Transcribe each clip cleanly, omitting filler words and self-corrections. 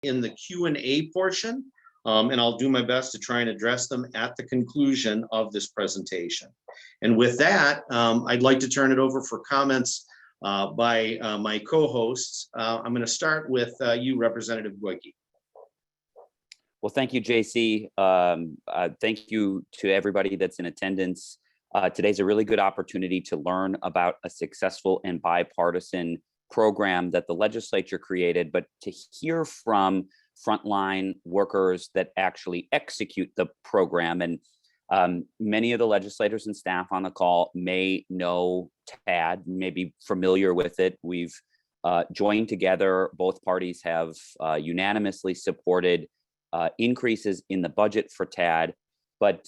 in the Q&A portion, and I'll do my best to try and address them at the conclusion of this presentation. And with that, I'd like to turn it over for comments by my co-hosts. I'm going to start with you, Representative Goyke. Well, thank you, JC. Thank you to everybody that's in attendance. Today's a really good opportunity to learn about a successful and bipartisan program that the legislature created, but to hear from frontline workers that actually execute the program. And many of the legislators and staff on the call may know TAD, may be familiar with it. We've joined together. Both parties have unanimously supported increases in the budget for TAD, but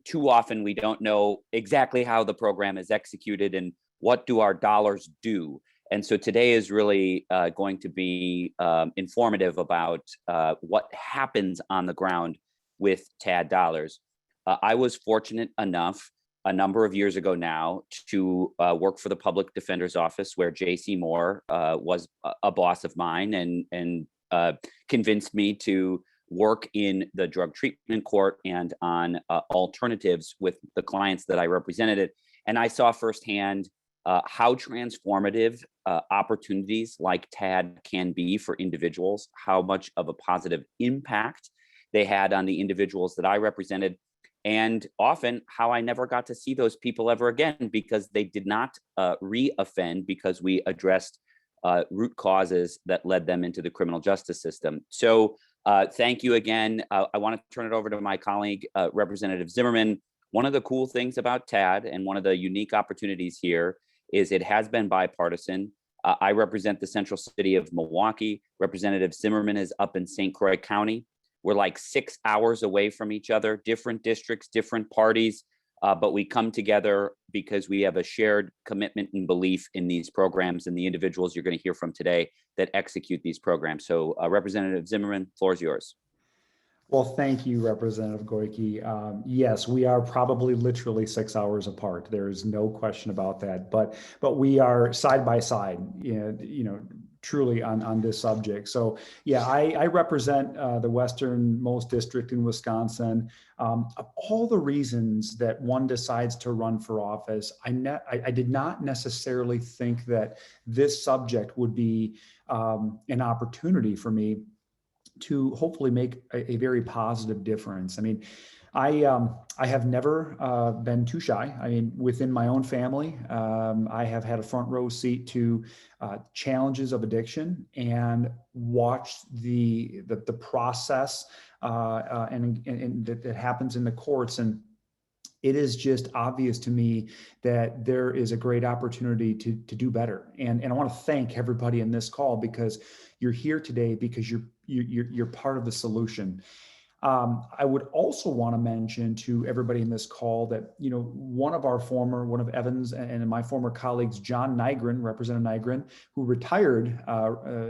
too often we don't know exactly how the program is executed and what do our dollars do. And so today is really going to be informative about what happens on the ground with TAD dollars. I was fortunate enough a number of years ago now to work for the Public Defender's Office, where JC Moore was a boss of mine and convinced me to work in the drug treatment court and on alternatives with the clients that I represented. And I saw firsthand how transformative opportunities like TAD can be for individuals, how much of a positive impact they had on the individuals that I represented, and often how I never got to see those people ever again because they did not re-offend because we addressed root causes that led them into the criminal justice system. So thank you again. I want to turn it over to my colleague, Representative Zimmerman. One of the cool things about TAD and one of the unique opportunities here is it has been bipartisan. I represent the central city of Milwaukee. Representative Zimmerman is up in St. Croix County. We're like 6 hours away from each other, different districts, different parties, but we come together because we have a shared commitment and belief in these programs and the individuals you're going to hear from today that execute these programs. So Representative Zimmerman, floor is yours. Well, thank you, Representative Goyke. Yes, we are probably literally 6 hours apart. There is no question about that. But we are side by side, truly on this subject. So yeah, I represent the westernmost district in Wisconsin. Of all the reasons that one decides to run for office, I did not necessarily think that this subject would be an opportunity for me to hopefully make a very positive difference. I mean, I have never been too shy. I mean, within my own family, I have had a front row seat to challenges of addiction and watched the process and that happens in the courts. And it is just obvious to me that there is a great opportunity to do better. And I want to thank everybody in this call because you're here today because you're part of the solution. I would also want to mention to everybody in this call that, one of Evan's and my former colleagues, John Nygren, Representative Nygren, who retired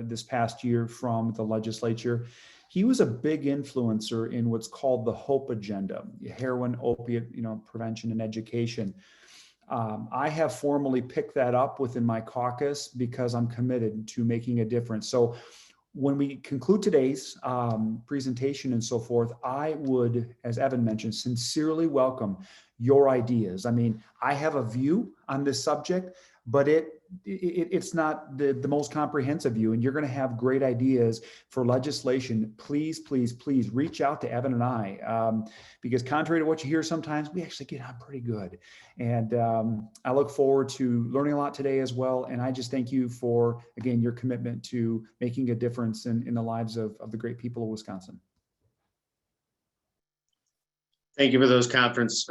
this past year from the legislature, he was a big influencer in what's called the HOPE agenda, heroin, opiate, prevention and education. I have formally picked that up within my caucus because I'm committed to making a difference. So when we conclude today's presentation and so forth, I would, as Evan mentioned, sincerely welcome your ideas. I mean, I have a view on this subject, but it's not the most comprehensive view, and you're going to have great ideas for legislation. Please, please, please reach out to Evan and I, because contrary to what you hear sometimes, we actually get on pretty good. And I look forward to learning a lot today as well. And I just thank you for, again, your commitment to making a difference in the lives of the great people of Wisconsin. Thank you for those comments,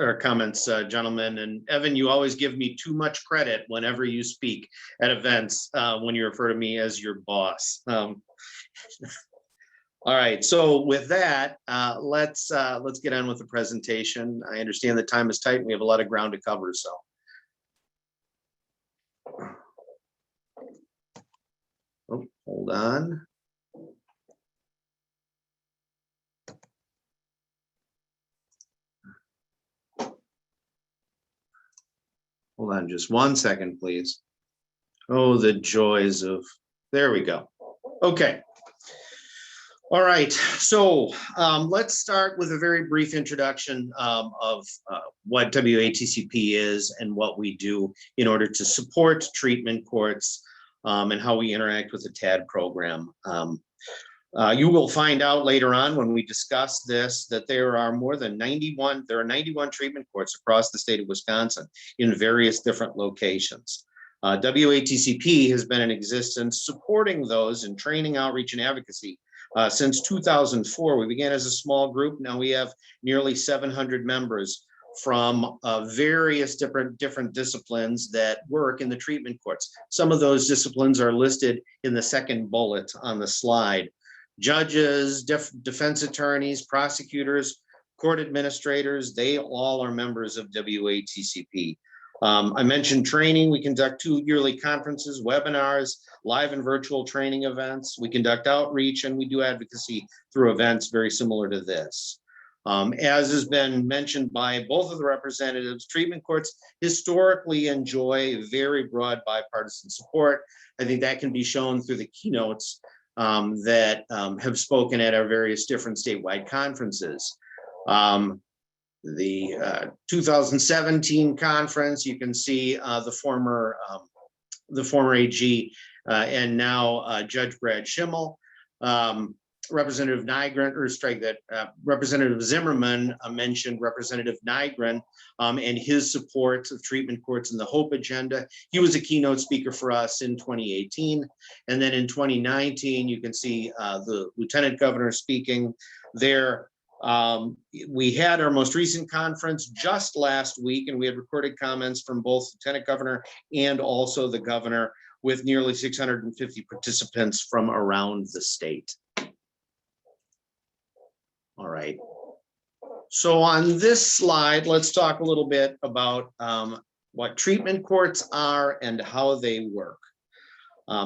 gentlemen. And Evan, you always give me too much credit whenever you speak at events when you refer to me as your boss. All right, so with that, let's get on with the presentation. I understand the time is tight and we have a lot of ground to cover, so. Oh, hold on. Hold on just 1 second, please. Oh, the joys of, there we go. Okay. All right, so let's start with a very brief introduction of what WATCP is and what we do in order to support treatment courts and how we interact with the TAD program. You will find out later on when we discuss this that there are 91 treatment courts across the state of Wisconsin in various different locations. WATCP has been in existence supporting those in training, outreach, and advocacy since 2004. We began as a small group. Now we have nearly 700 members from various different disciplines that work in the treatment courts. Some of those disciplines are listed in the second bullet on the slide. Judges, defense attorneys, prosecutors, court administrators, they all are members of WATCP. I mentioned training. We conduct 2 yearly conferences, webinars, live and virtual training events. We conduct outreach, and we do advocacy through events very similar to this. As has been mentioned by both of the representatives, treatment courts historically enjoy very broad bipartisan support. I think that can be shown through the keynotes that have spoken at our various different statewide conferences. The 2017 conference, you can see the former AG and now Judge Brad Schimmel. Representative Nygren, or strike that, Representative Zimmerman mentioned Representative Nygren and his support of treatment courts in the HOPE agenda. He was a keynote speaker for us in 2018. And then in 2019, you can see the Lieutenant Governor speaking there. We had our most recent conference just last week, and we had recorded comments from both Lieutenant Governor and also the governor, with nearly 650 participants from around the state. All right. So on this slide, let's talk a little bit about what treatment courts are and how they work.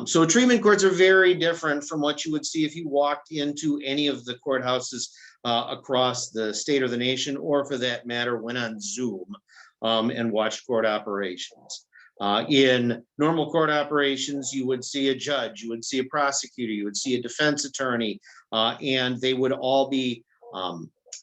So treatment courts are very different from what you would see if you walked into any of the courthouses across the state or the nation, or for that matter, went on Zoom and watched court operations. In normal court operations, you would see a judge, you would see a prosecutor, you would see a defense attorney, and they would all be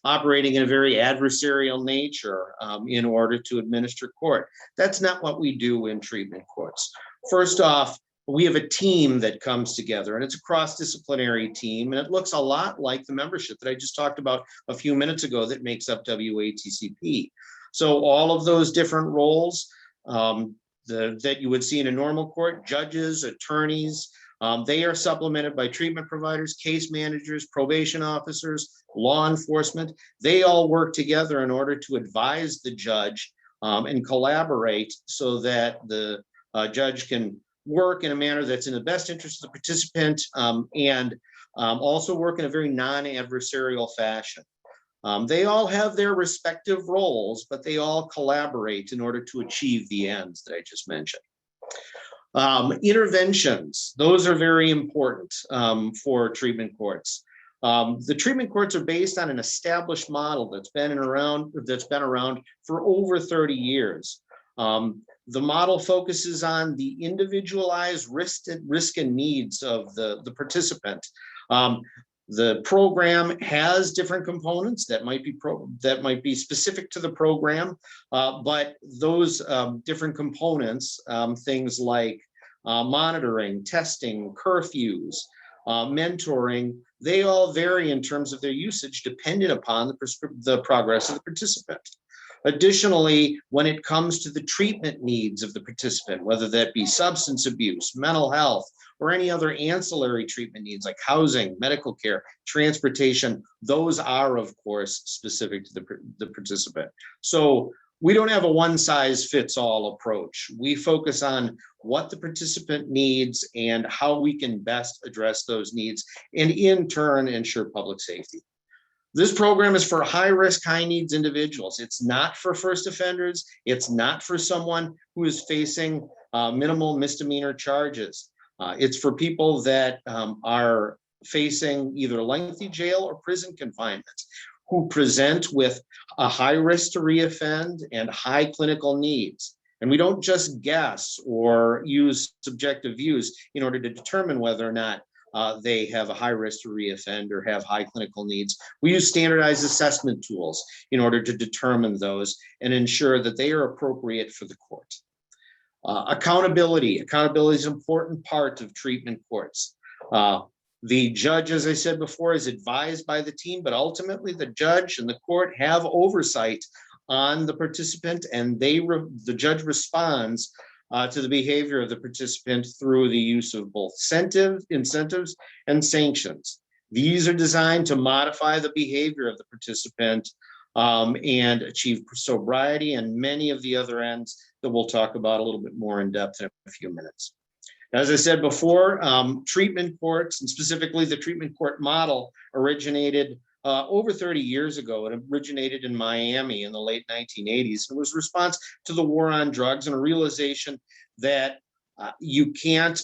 operating in a very adversarial nature in order to administer court. That's not what we do in treatment courts. First off, we have a team that comes together, and it's a cross-disciplinary team, and it looks a lot like the membership that I just talked about a few minutes ago that makes up WATCP. So all of those different roles that you would see in a normal court, judges, attorneys, they are supplemented by treatment providers, case managers, probation officers, law enforcement. They all work together in order to advise the judge and collaborate so that the judge can work in a manner that's in the best interest of the participant and also work in a very non-adversarial fashion. They all have their respective roles, but they all collaborate in order to achieve the ends that I just mentioned. Interventions, those are very important for treatment courts. The treatment courts are based on an established model that's been around for over 30 years. The model focuses on the individualized risk and needs of the participant. The program has different components that might be specific to the program, but those different components, things like monitoring, testing, curfews, mentoring, they all vary in terms of their usage dependent upon the progress of the participant. Additionally, when it comes to the treatment needs of the participant, whether that be substance abuse, mental health, or any other ancillary treatment needs like housing, medical care, transportation, those are, of course, specific to the participant. So we don't have a one-size-fits-all approach. We focus on what the participant needs and how we can best address those needs, and in turn, ensure public safety. This program is for high-risk, high-needs individuals. It's not for first offenders. It's not for someone who is facing minimal misdemeanor charges. It's for people that are facing either lengthy jail or prison confinement, who present with a high risk to reoffend and high clinical needs. And we don't just guess or use subjective views in order to determine whether or not they have a high risk to reoffend or have high clinical needs. We use standardized assessment tools in order to determine those and ensure that they are appropriate for the court. Accountability. Accountability is an important part of treatment courts. The judge, as I said before, is advised by the team, but ultimately the judge and the court have oversight on the participant, and the judge responds to the behavior of the participant through the use of both incentives and sanctions. These are designed to modify the behavior of the participant and achieve sobriety and many of the other ends that we'll talk about a little bit more in depth in a few minutes. As I said before, treatment courts, and specifically the treatment court model, originated over 30 years ago. It originated in Miami in the late 1980s. It was a response to the war on drugs and a realization that you can't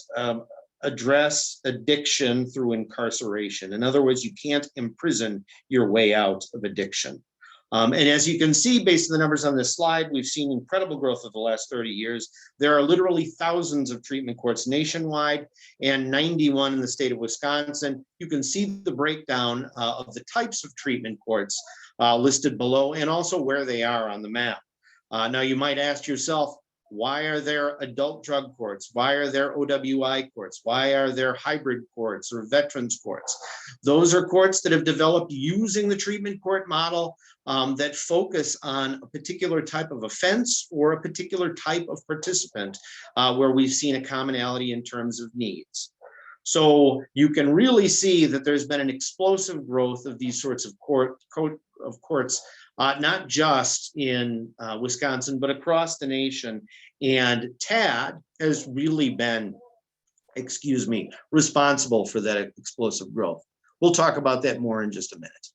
address addiction through incarceration. In other words, you can't imprison your way out of addiction. And as you can see, based on the numbers on this slide, we've seen incredible growth over the last 30 years. There are literally thousands of treatment courts nationwide and 91 in the state of Wisconsin. You can see the breakdown of the types of treatment courts listed below and also where they are on the map. Now, you might ask yourself, why are there adult drug courts? Why are there OWI courts? Why are there hybrid courts or veterans courts? Those are courts that have developed using the treatment court model that focus on a particular type of offense or a particular type of participant where we've seen a commonality in terms of needs. So you can really see that there's been an explosive growth of these sorts of courts, not just in Wisconsin, but across the nation. And TAD has really been, responsible for that explosive growth. We'll talk about that more in just a minute.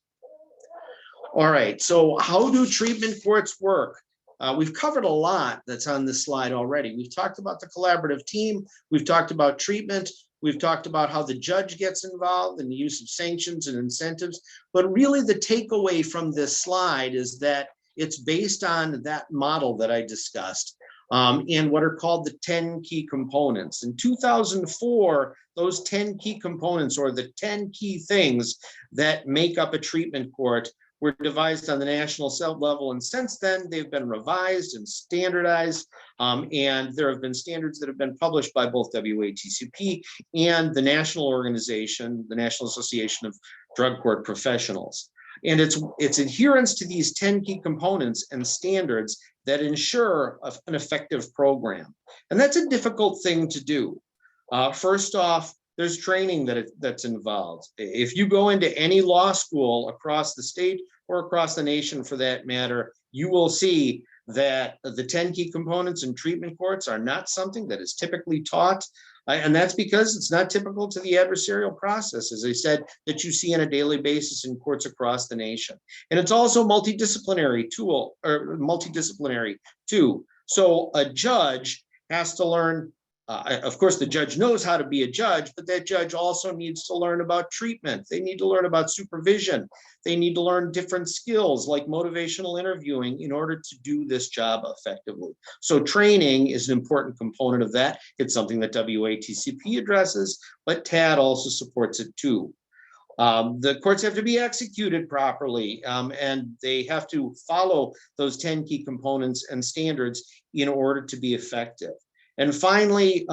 All right, so how do treatment courts work? We've covered a lot that's on this slide already. We've talked about the collaborative team. We've talked about treatment. We've talked about how the judge gets involved in the use of sanctions and incentives. But really the takeaway from this slide is that it's based on that model that I discussed and what are called the 10 key components. In 2004, those 10 key components, or the 10 key things that make up a treatment court, were devised on the national level, and since then they've been revised and standardized, and there have been standards that have been published by both WATCP and the national organization, the National Association of Drug Court Professionals. And it's adherence to these 10 key components and standards that ensure an effective program. And that's a difficult thing to do. First off, there's training that's involved. If you go into any law school across the state or across the nation for that matter, you will see that the 10 key components in treatment courts are not something that is typically taught. And that's because it's not typical to the adversarial process, as I said, that you see on a daily basis in courts across the nation. And it's also multidisciplinary too. So a judge has to learn. Of course, the judge knows how to be a judge, but that judge also needs to learn about treatment. They need to learn about supervision. They need to learn different skills like motivational interviewing in order to do this job effectively. So training is an important component of that. It's something that WATCP addresses, but TAD also supports it too. The courts have to be executed properly, and they have to follow those 10 key components and standards in order to be effective. And finally,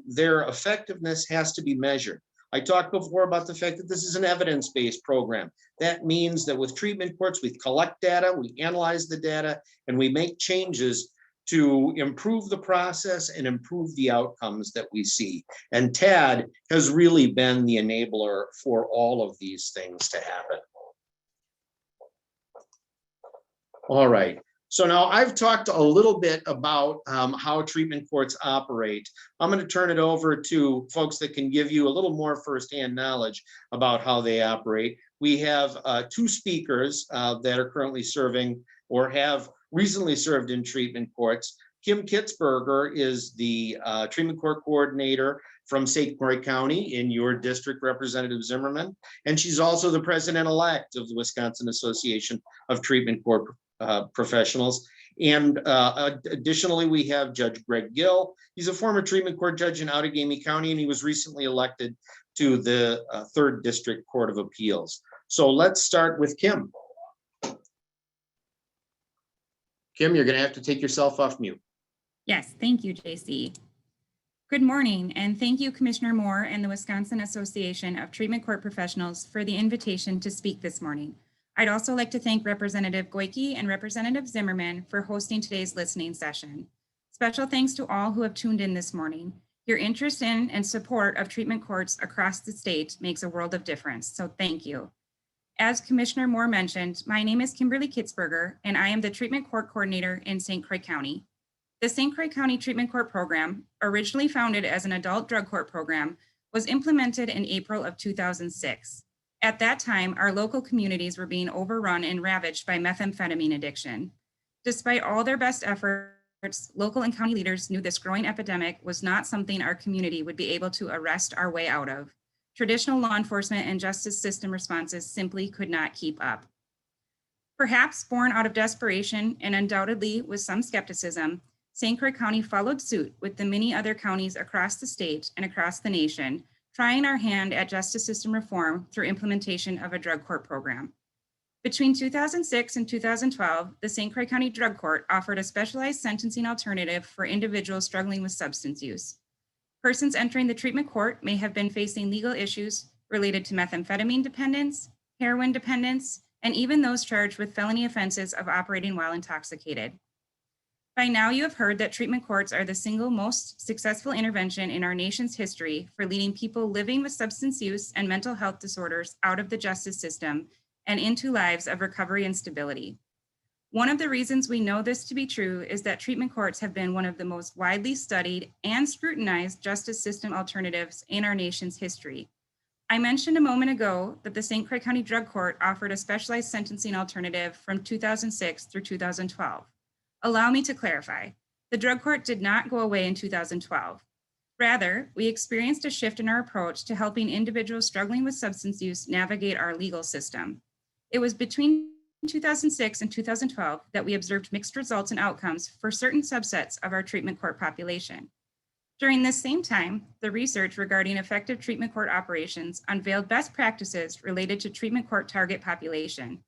their effectiveness has to be measured. I talked before about the fact that this is an evidence-based program. That means that with treatment courts, we collect data, we analyze the data, and we make changes to improve the process and improve the outcomes that we see. And TAD has really been the enabler for all of these things to happen. All right. So now I've talked a little bit about how treatment courts operate. I'm going to turn it over to folks that can give you a little more firsthand knowledge about how they operate. We have two speakers that are currently serving or have recently served in treatment courts. Kim Kitzberger is the treatment court coordinator from St. Croix County in your district, Representative Zimmerman. And she's also the president-elect of the Wisconsin Association of Treatment Court Professionals. And additionally, we have Judge Greg Gill. He's a former treatment court judge in Outagamie County, and he was recently elected to the 3rd District Court of Appeals. So let's start with Kim. Kim, you're going to have to take yourself off mute. Yes, thank you, JC. Good morning, and thank you, Commissioner Moore and the Wisconsin Association of Treatment Court Professionals for the invitation to speak this morning. I'd also like to thank Representative Goyke and Representative Zimmerman for hosting today's listening session. Special thanks to all who have tuned in this morning. Your interest in and support of treatment courts across the state makes a world of difference, so thank you. As Commissioner Moore mentioned, my name is Kimberly Kitzberger, and I am the Treatment Court Coordinator in St. Croix County. The St. Croix County Treatment Court Program, originally founded as an adult drug court program, was implemented in April of 2006. At that time, our local communities were being overrun and ravaged by methamphetamine addiction. Despite all their best efforts, local and county leaders knew this growing epidemic was not something our community would be able to arrest our way out of. Traditional law enforcement and justice system responses simply could not keep up. Perhaps born out of desperation and undoubtedly with some skepticism, St. Croix County followed suit with the many other counties across the state and across the nation, trying our hand at justice system reform through implementation of a drug court program. Between 2006 and 2012, the St. Croix County Drug Court offered a specialized sentencing alternative for individuals struggling with substance use. Persons entering the treatment court may have been facing legal issues related to methamphetamine dependence, heroin dependence, and even those charged with felony offenses of operating while intoxicated. By now, you have heard that treatment courts are the single most successful intervention in our nation's history for leading people living with substance use and mental health disorders out of the justice system and into lives of recovery and stability. One of the reasons we know this to be true is that treatment courts have been one of the most widely studied and scrutinized justice system alternatives in our nation's history. I mentioned a moment ago that the St. Croix County Drug Court offered a specialized sentencing alternative from 2006 through 2012. Allow me to clarify. The drug court did not go away in 2012. Rather, we experienced a shift in our approach to helping individuals struggling with substance use navigate our legal system. It was between 2006 and 2012 that we observed mixed results and outcomes for certain subsets of our treatment court population. During this same time, the research regarding effective treatment court operations unveiled best practices related to treatment court target population.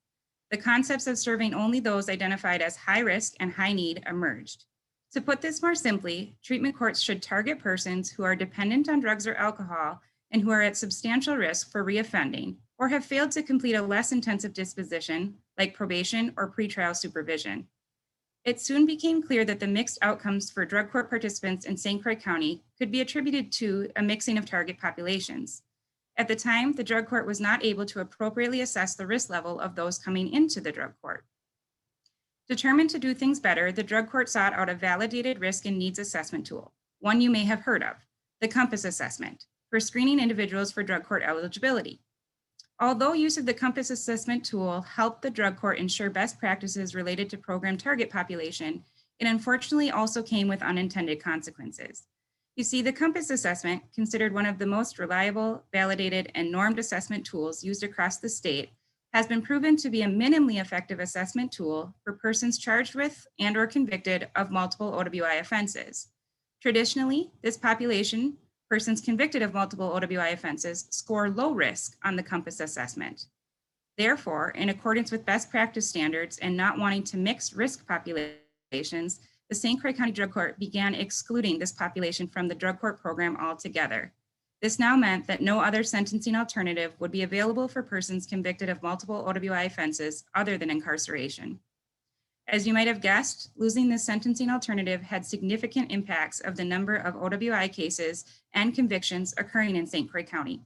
The concepts of serving only those identified as high risk and high need emerged. To put this more simply, treatment courts should target persons who are dependent on drugs or alcohol and who are at substantial risk for reoffending or have failed to complete a less intensive disposition like probation or pretrial supervision. It soon became clear that the mixed outcomes for drug court participants in St. Croix County could be attributed to a mixing of target populations. At the time, the drug court was not able to appropriately assess the risk level of those coming into the drug court. Determined to do things better, the drug court sought out a validated risk and needs assessment tool, one you may have heard of, the COMPASS assessment, for screening individuals for drug court eligibility. Although use of the COMPASS assessment tool helped the drug court ensure best practices related to program target population, it unfortunately also came with unintended consequences. You see, the COMPASS assessment, considered one of the most reliable, validated, and normed assessment tools used across the state, has been proven to be a minimally effective assessment tool for persons charged with and or convicted of multiple OWI offenses. Traditionally, this population, persons convicted of multiple OWI offenses, score low risk on the COMPASS assessment. Therefore, in accordance with best practice standards and not wanting to mix risk populations, the St. Croix County Drug Court began excluding this population from the drug court program altogether. This now meant that no other sentencing alternative would be available for persons convicted of multiple OWI offenses other than incarceration. As you might have guessed, losing this sentencing alternative had significant impacts of the number of OWI cases and convictions occurring in St. Croix County.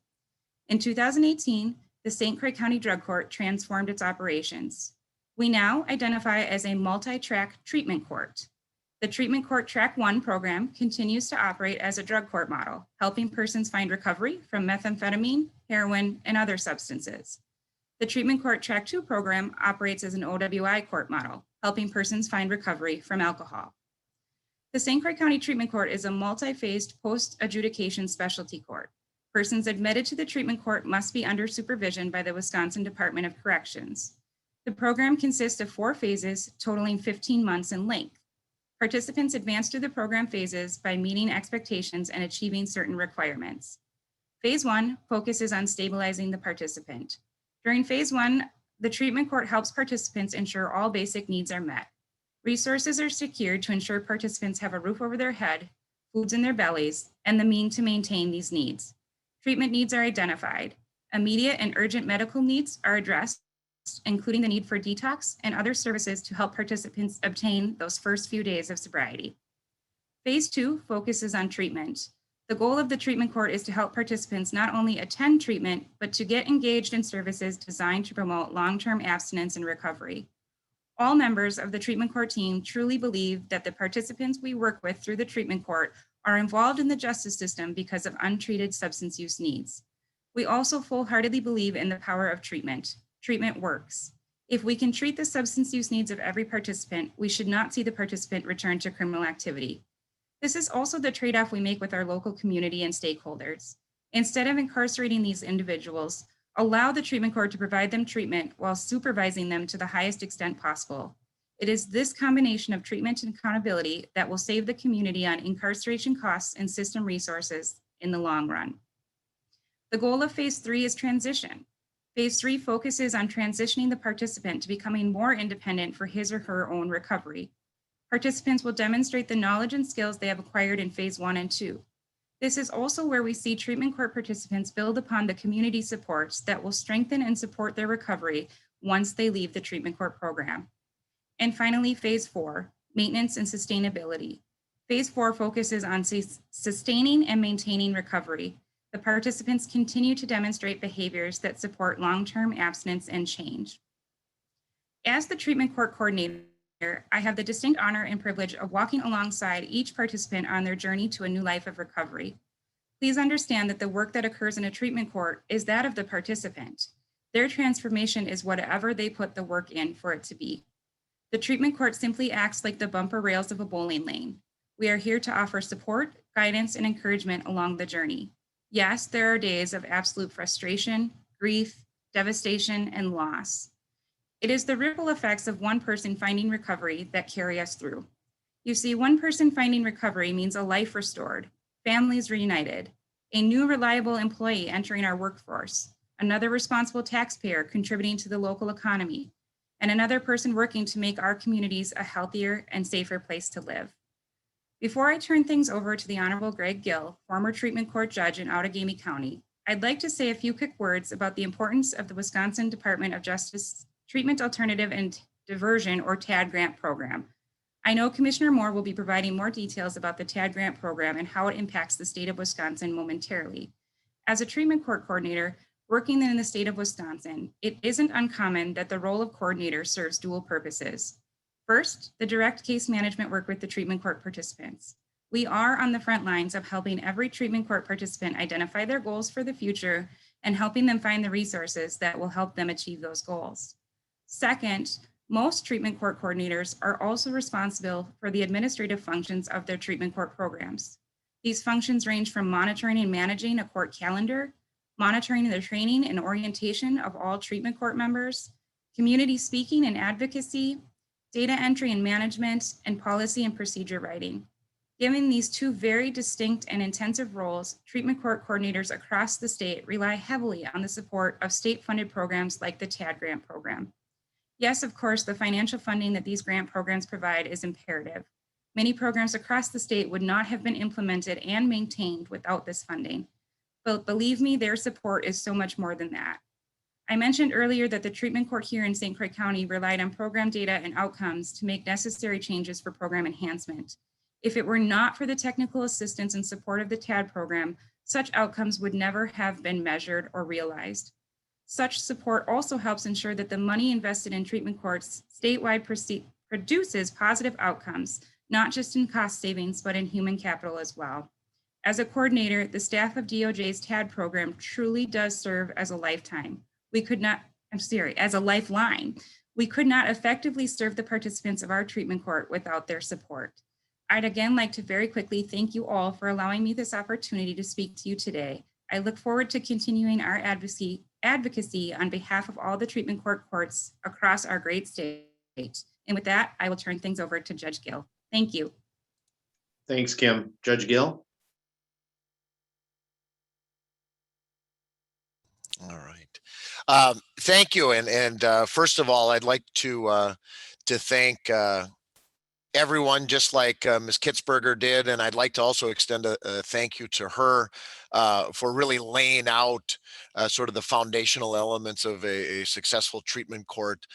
In 2018, the St. Croix County Drug Court transformed its operations. We now identify as a multi-track treatment court. The Treatment Court Track 1 program continues to operate as a drug court model, helping persons find recovery from methamphetamine, heroin, and other substances. The Treatment Court Track 2 program operates as an OWI court model, helping persons find recovery from alcohol. The St. Croix County Treatment Court is a multi-phased post-adjudication specialty court. Persons admitted to the treatment court must be under supervision by the Wisconsin Department of Corrections. The program consists of 4 phases totaling 15 months in length. Participants advance through the program phases by meeting expectations and achieving certain requirements. Phase 1 focuses on stabilizing the participant. During phase 1, the treatment court helps participants ensure all basic needs are met. Resources are secured to ensure participants have a roof over their head, foods in their bellies, and the means to maintain these needs. Treatment needs are identified. Immediate and urgent medical needs are addressed, including the need for detox and other services to help participants obtain those first few days of sobriety. Phase 2 focuses on treatment. The goal of the treatment court is to help participants not only attend treatment, but to get engaged in services designed to promote long-term abstinence and recovery. All members of the treatment court team truly believe that the participants we work with through the treatment court are involved in the justice system because of untreated substance use needs. We also full-heartedly believe in the power of treatment. Treatment works. If we can treat the substance use needs of every participant, we should not see the participant return to criminal activity. This is also the trade-off we make with our local community and stakeholders. Instead of incarcerating these individuals, allow the treatment court to provide them treatment while supervising them to the highest extent possible. It is this combination of treatment and accountability that will save the community on incarceration costs and system resources in the long run. The goal of phase 3 is transition. Phase 3 focuses on transitioning the participant to becoming more independent for his or her own recovery. Participants will demonstrate the knowledge and skills they have acquired in phase 1 and 2. This is also where we see treatment court participants build upon the community supports that will strengthen and support their recovery once they leave the treatment court program. And finally, phase 4, maintenance and sustainability. Phase 4 focuses on sustaining and maintaining recovery. The participants continue to demonstrate behaviors that support long-term abstinence and change. As the treatment court coordinator, I have the distinct honor and privilege of walking alongside each participant on their journey to a new life of recovery. Please understand that the work that occurs in a treatment court is that of the participant. Their transformation is whatever they put the work in for it to be. The treatment court simply acts like the bumper rails of a bowling lane. We are here to offer support, guidance, and encouragement along the journey. Yes, there are days of absolute frustration, grief, devastation, and loss. It is the ripple effects of one person finding recovery that carry us through. You see, one person finding recovery means a life restored, families reunited, a new reliable employee entering our workforce, another responsible taxpayer contributing to the local economy, and another person working to make our communities a healthier and safer place to live. Before I turn things over to the Honorable Greg Gill, former treatment court judge in Outagamie County, I'd like to say a few quick words about the importance of the Wisconsin Department of Justice Treatment Alternative and Diversion, or TAD grant program. I know Commissioner Moore will be providing more details about the TAD grant program and how it impacts the state of Wisconsin momentarily. As a treatment court coordinator working in the state of Wisconsin, it isn't uncommon that the role of coordinator serves dual purposes. First, the direct case management work with the treatment court participants. We are on the front lines of helping every treatment court participant identify their goals for the future and helping them find the resources that will help them achieve those goals. Second, most treatment court coordinators are also responsible for the administrative functions of their treatment court programs. These functions range from monitoring and managing a court calendar, monitoring the training and orientation of all treatment court members, community speaking and advocacy, data entry and management, and policy and procedure writing. Given these two very distinct and intensive roles, treatment court coordinators across the state rely heavily on the support of state-funded programs like the TAD grant program. Yes, of course, the financial funding that these grant programs provide is imperative. Many programs across the state would not have been implemented and maintained without this funding. But believe me, their support is so much more than that. I mentioned earlier that the treatment court here in St. Croix County relied on program data and outcomes to make necessary changes for program enhancement. If it were not for the technical assistance and support of the TAD program, such outcomes would never have been measured or realized. Such support also helps ensure that the money invested in treatment courts statewide produces positive outcomes, not just in cost savings, but in human capital as well. As a coordinator, the staff of DOJ's TAD program truly does serve as a lifeline. We could not effectively serve the participants of our treatment court without their support. I'd again like to very quickly thank you all for allowing me this opportunity to speak to you today. I look forward to continuing our advocacy on behalf of all the treatment courts across our great state. And with that, I will turn things over to Judge Gill. Thank you. Thanks, Kim. Judge Gill? Thank you. And first of all, I'd like to thank everyone, just like Ms. Kitzberger did. And I'd like to also extend a thank you to her for really laying out sort of the foundational elements of a successful treatment court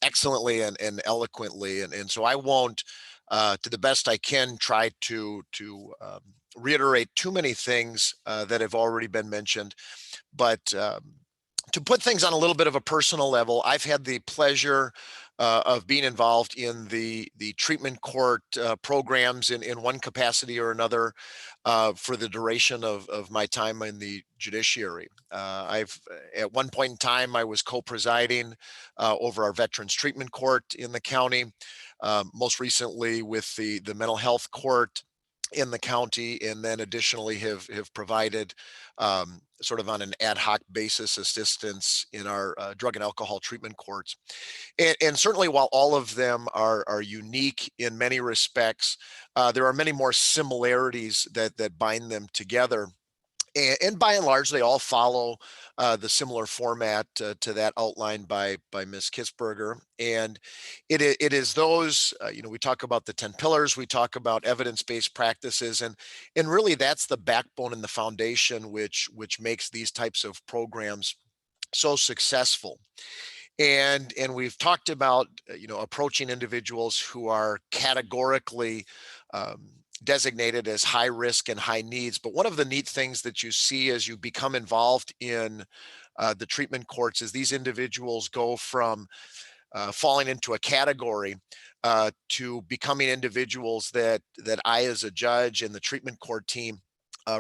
excellently and eloquently. And so I won't, to the best I can, try to reiterate too many things that have already been mentioned. But to put things on a little bit of a personal level, I've had the pleasure of being involved in the treatment court programs in one capacity or another for the duration of my time in the judiciary. At one point in time, I was co-presiding over our Veterans Treatment Court in the county, most recently with the mental health court in the county, and then additionally have provided sort of on an ad hoc basis assistance in our drug and alcohol treatment courts. And certainly while all of them are unique in many respects, there are many more similarities that bind them together. And by and large, they all follow the similar format to that outlined by Ms. Kitzberger. And it is those, we talk about the 10 pillars, we talk about evidence-based practices, and really that's the backbone and the foundation which makes these types of programs so successful. And we've talked about approaching individuals who are categorically designated as high risk and high needs. But one of the neat things that you see as you become involved in the treatment courts is these individuals go from falling into a category to becoming individuals that I, as a judge, and the treatment court team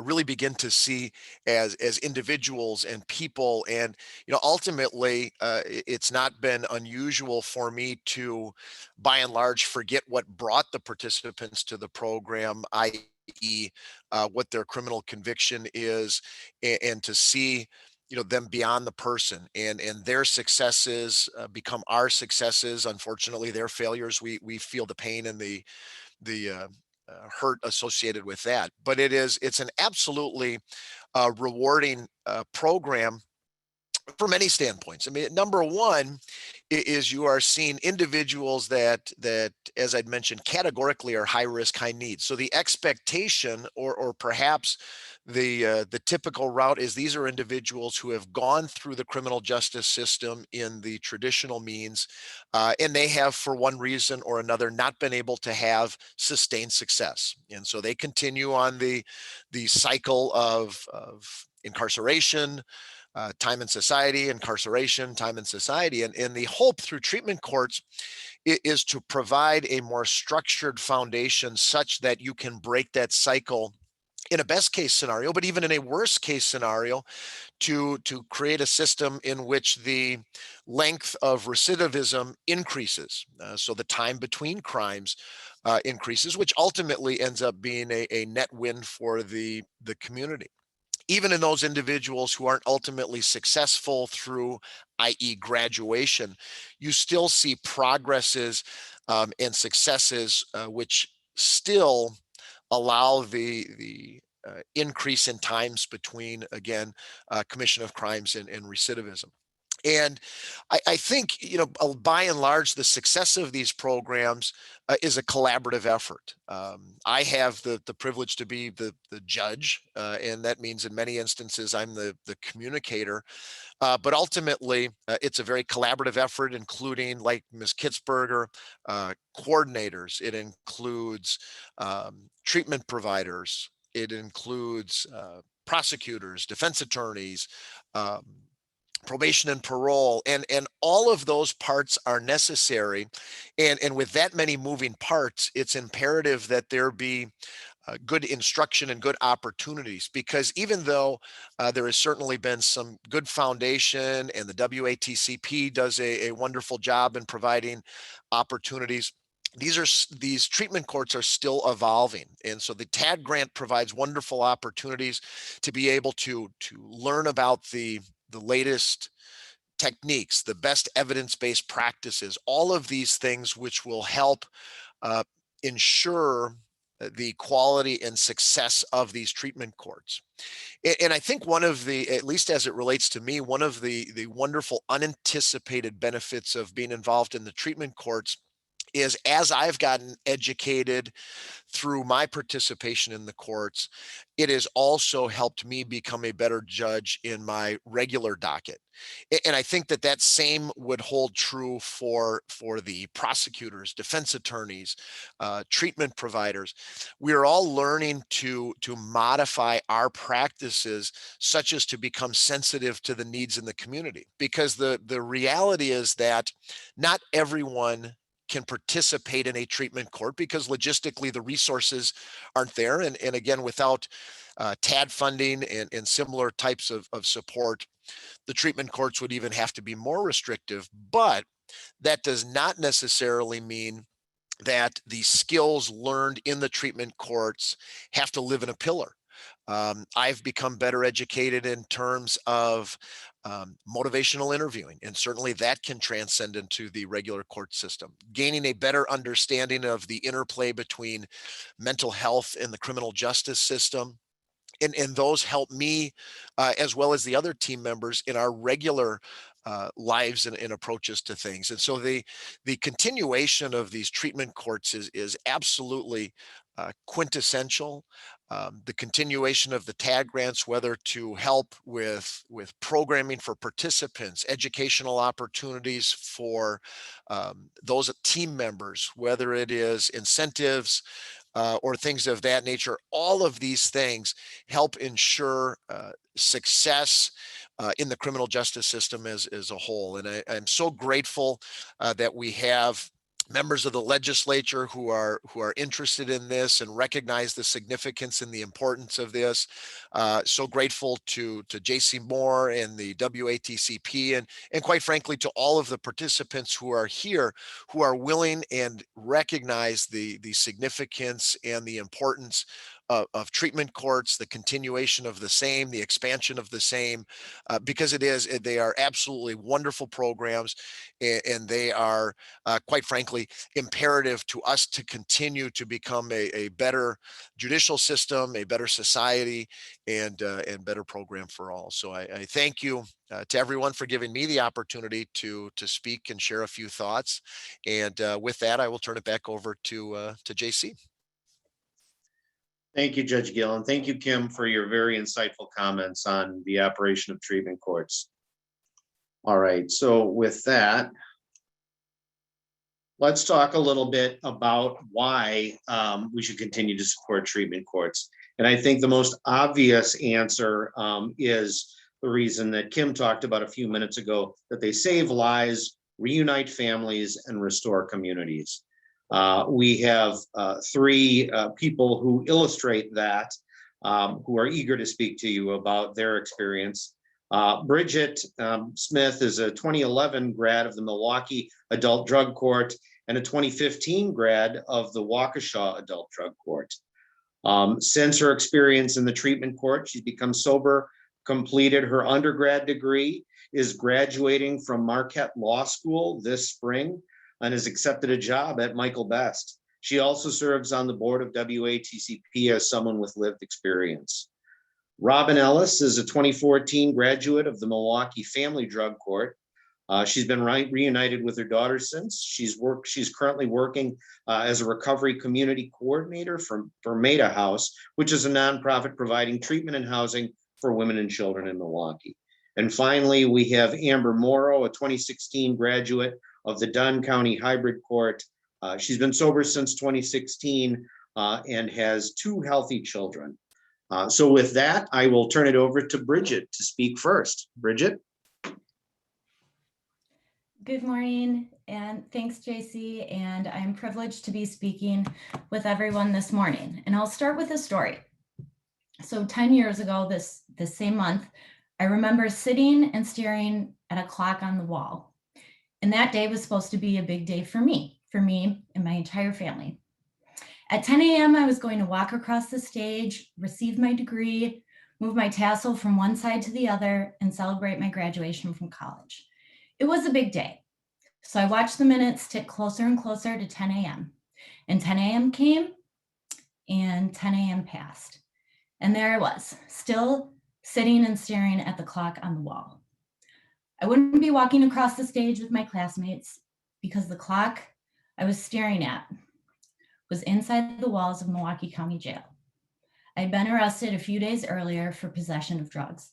really begin to see as individuals and people. And ultimately it's not been unusual for me to by and large forget what brought the participants to the program, i.e. What their criminal conviction is, and to see them beyond the person, and their successes become our successes. Unfortunately, their failures, we feel the pain and the hurt associated with that. But it's an absolutely rewarding program from many standpoints. I mean, number one is you are seeing individuals that, as I'd mentioned, categorically are high risk, high needs. So the expectation, or perhaps the typical route, is these are individuals who have gone through the criminal justice system in the traditional means, and they have, for one reason or another, not been able to have sustained success. And so they continue on the cycle of incarceration, time in society, incarceration, time in society. And the hope through treatment courts is to provide a more structured foundation such that you can break that cycle in a best case scenario, but even in a worst case scenario, to create a system in which the length of recidivism increases. So the time between crimes increases, which ultimately ends up being a net win for the community. Even in those individuals who aren't ultimately successful through, i.e. graduation, you still see progresses and successes which still allow the increase in times between, again, commission of crimes and recidivism. And I think, by and large, the success of these programs is a collaborative effort. I have the privilege to be the judge, and that means in many instances I'm the communicator. But ultimately, it's a very collaborative effort, including, like Ms. Kitzberger, coordinators. It includes treatment providers. It includes prosecutors, defense attorneys, probation and parole, and all of those parts are necessary. And with that many moving parts, it's imperative that there be good instruction and good opportunities, because even though there has certainly been some good foundation, and the WATCP does a wonderful job in providing opportunities, these treatment courts are still evolving. And so the TAG grant provides wonderful opportunities to be able to learn about the latest techniques, the best evidence-based practices, all of these things which will help ensure the quality and success of these treatment courts. And I think one of the, at least as it relates to me, one of the wonderful unanticipated benefits of being involved in the treatment courts is, as I've gotten educated through my participation in the courts, it has also helped me become a better judge in my regular docket. And I think that that same would hold true for the prosecutors, defense attorneys, treatment providers. We are all learning to modify our practices such as to become sensitive to the needs in the community, because the reality is that not everyone can participate in a treatment court because logistically the resources aren't there. And again, without TAD funding and similar types of support, the treatment courts would even have to be more restrictive. But that does not necessarily mean that the skills learned in the treatment courts have to live in a pillar. I've become better educated in terms of motivational interviewing, and certainly that can transcend into the regular court system. Gaining a better understanding of the interplay between mental health and the criminal justice system. And those help me, as well as the other team members in our regular lives and approaches to things. And so the continuation of these treatment courts is absolutely quintessential. The continuation of the TAG grants, whether to help with programming for participants, educational opportunities for those team members, whether it is incentives, or things of that nature. All of these things help ensure success in the criminal justice system as a whole. And I'm so grateful that we have members of the legislature who are interested in this and recognize the significance and the importance of this. So grateful to JC Moore and the WATCP, and quite frankly to all of the participants who are here, who are willing and recognize the significance and the importance of treatment courts, the continuation of the same, the expansion of the same, because they are absolutely wonderful programs, and they are quite frankly imperative to us to continue to become a better judicial system, a better society, and better program for all. So I thank you to everyone for giving me the opportunity to speak and share a few thoughts. And with that, I will turn it back over to JC. Thank you, Judge Gill, and thank you, Kim, for your very insightful comments on the operation of treatment courts. All right, so with that, let's talk a little bit about why we should continue to support treatment courts. And I think the most obvious answer is the reason that Kim talked about a few minutes ago, that they save lives, reunite families, and restore communities. We have three people who illustrate that, who are eager to speak to you about their experience. Bridget Smith is a 2011 grad of the Milwaukee Adult Drug Court and a 2015 grad of the Waukesha Adult Drug Court. Since her experience in the treatment court, she's become sober, completed her undergrad degree, is graduating from Marquette Law School this spring, and has accepted a job at Michael Best. She also serves on the board of WATCP as someone with lived experience. Robin Ellis is a 2014 graduate of the Milwaukee Family Drug Court. She's been reunited with her daughter since. She's currently working as a recovery community coordinator for Maida House, which is a nonprofit providing treatment and housing for women and children in Milwaukee. And finally, we have Amber Morrow, a 2016 graduate of the Dunn County Hybrid Court. She's been sober since 2016 and has 2 healthy children. So with that, I will turn it over to Bridget to speak first. Bridget? Good morning, and thanks, JC. And I'm privileged to be speaking with everyone this morning. And I'll start with a story. So 10 years ago, this same month, I remember sitting and staring at a clock on the wall. And that day was supposed to be a big day for me and my entire family. At 10 a.m., I was going to walk across the stage, receive my degree, move my tassel from one side to the other, and celebrate my graduation from college. It was a big day. So I watched the minutes tick closer and closer to 10 a.m. And 10 a.m. came, and 10 a.m. passed. And there I was, still sitting and staring at the clock on the wall. I wouldn't be walking across the stage with my classmates because the clock I was staring at was inside the walls of Milwaukee County Jail. I'd been arrested a few days earlier for possession of drugs.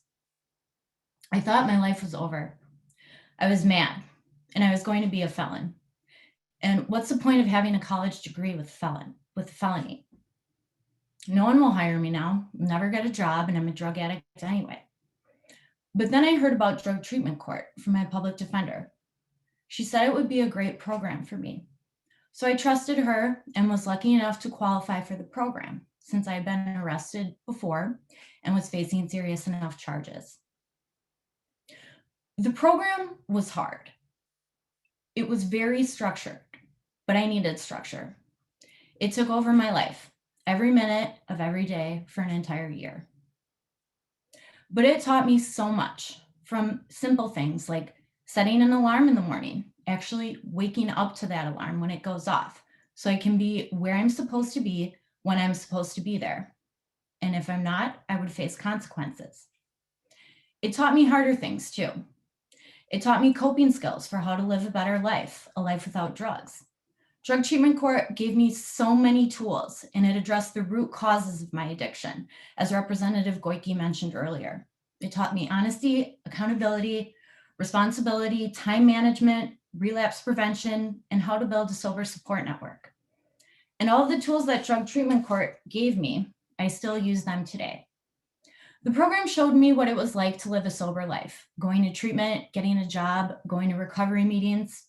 I thought my life was over. I was mad, and I was going to be a felon. And what's the point of having a college degree with felony? No one will hire me now, I'll never get a job, and I'm a drug addict anyway. But then I heard about drug treatment court from my public defender. She said it would be a great program for me. So I trusted her and was lucky enough to qualify for the program since I had been arrested before and was facing serious enough charges. The program was hard. It was very structured, but I needed structure. It took over my life, every minute of every day for an entire year. But it taught me so much, from simple things like setting an alarm in the morning, actually waking up to that alarm when it goes off, so I can be where I'm supposed to be when I'm supposed to be there. And if I'm not, I would face consequences. It taught me harder things too. It taught me coping skills for how to live a better life, a life without drugs. Drug treatment court gave me so many tools, and it addressed the root causes of my addiction, as Representative Goyke mentioned earlier. It taught me honesty, accountability, responsibility, time management, relapse prevention, and how to build a sober support network. And all of the tools that drug treatment court gave me, I still use them today. The program showed me what it was like to live a sober life, going to treatment, getting a job, going to recovery meetings,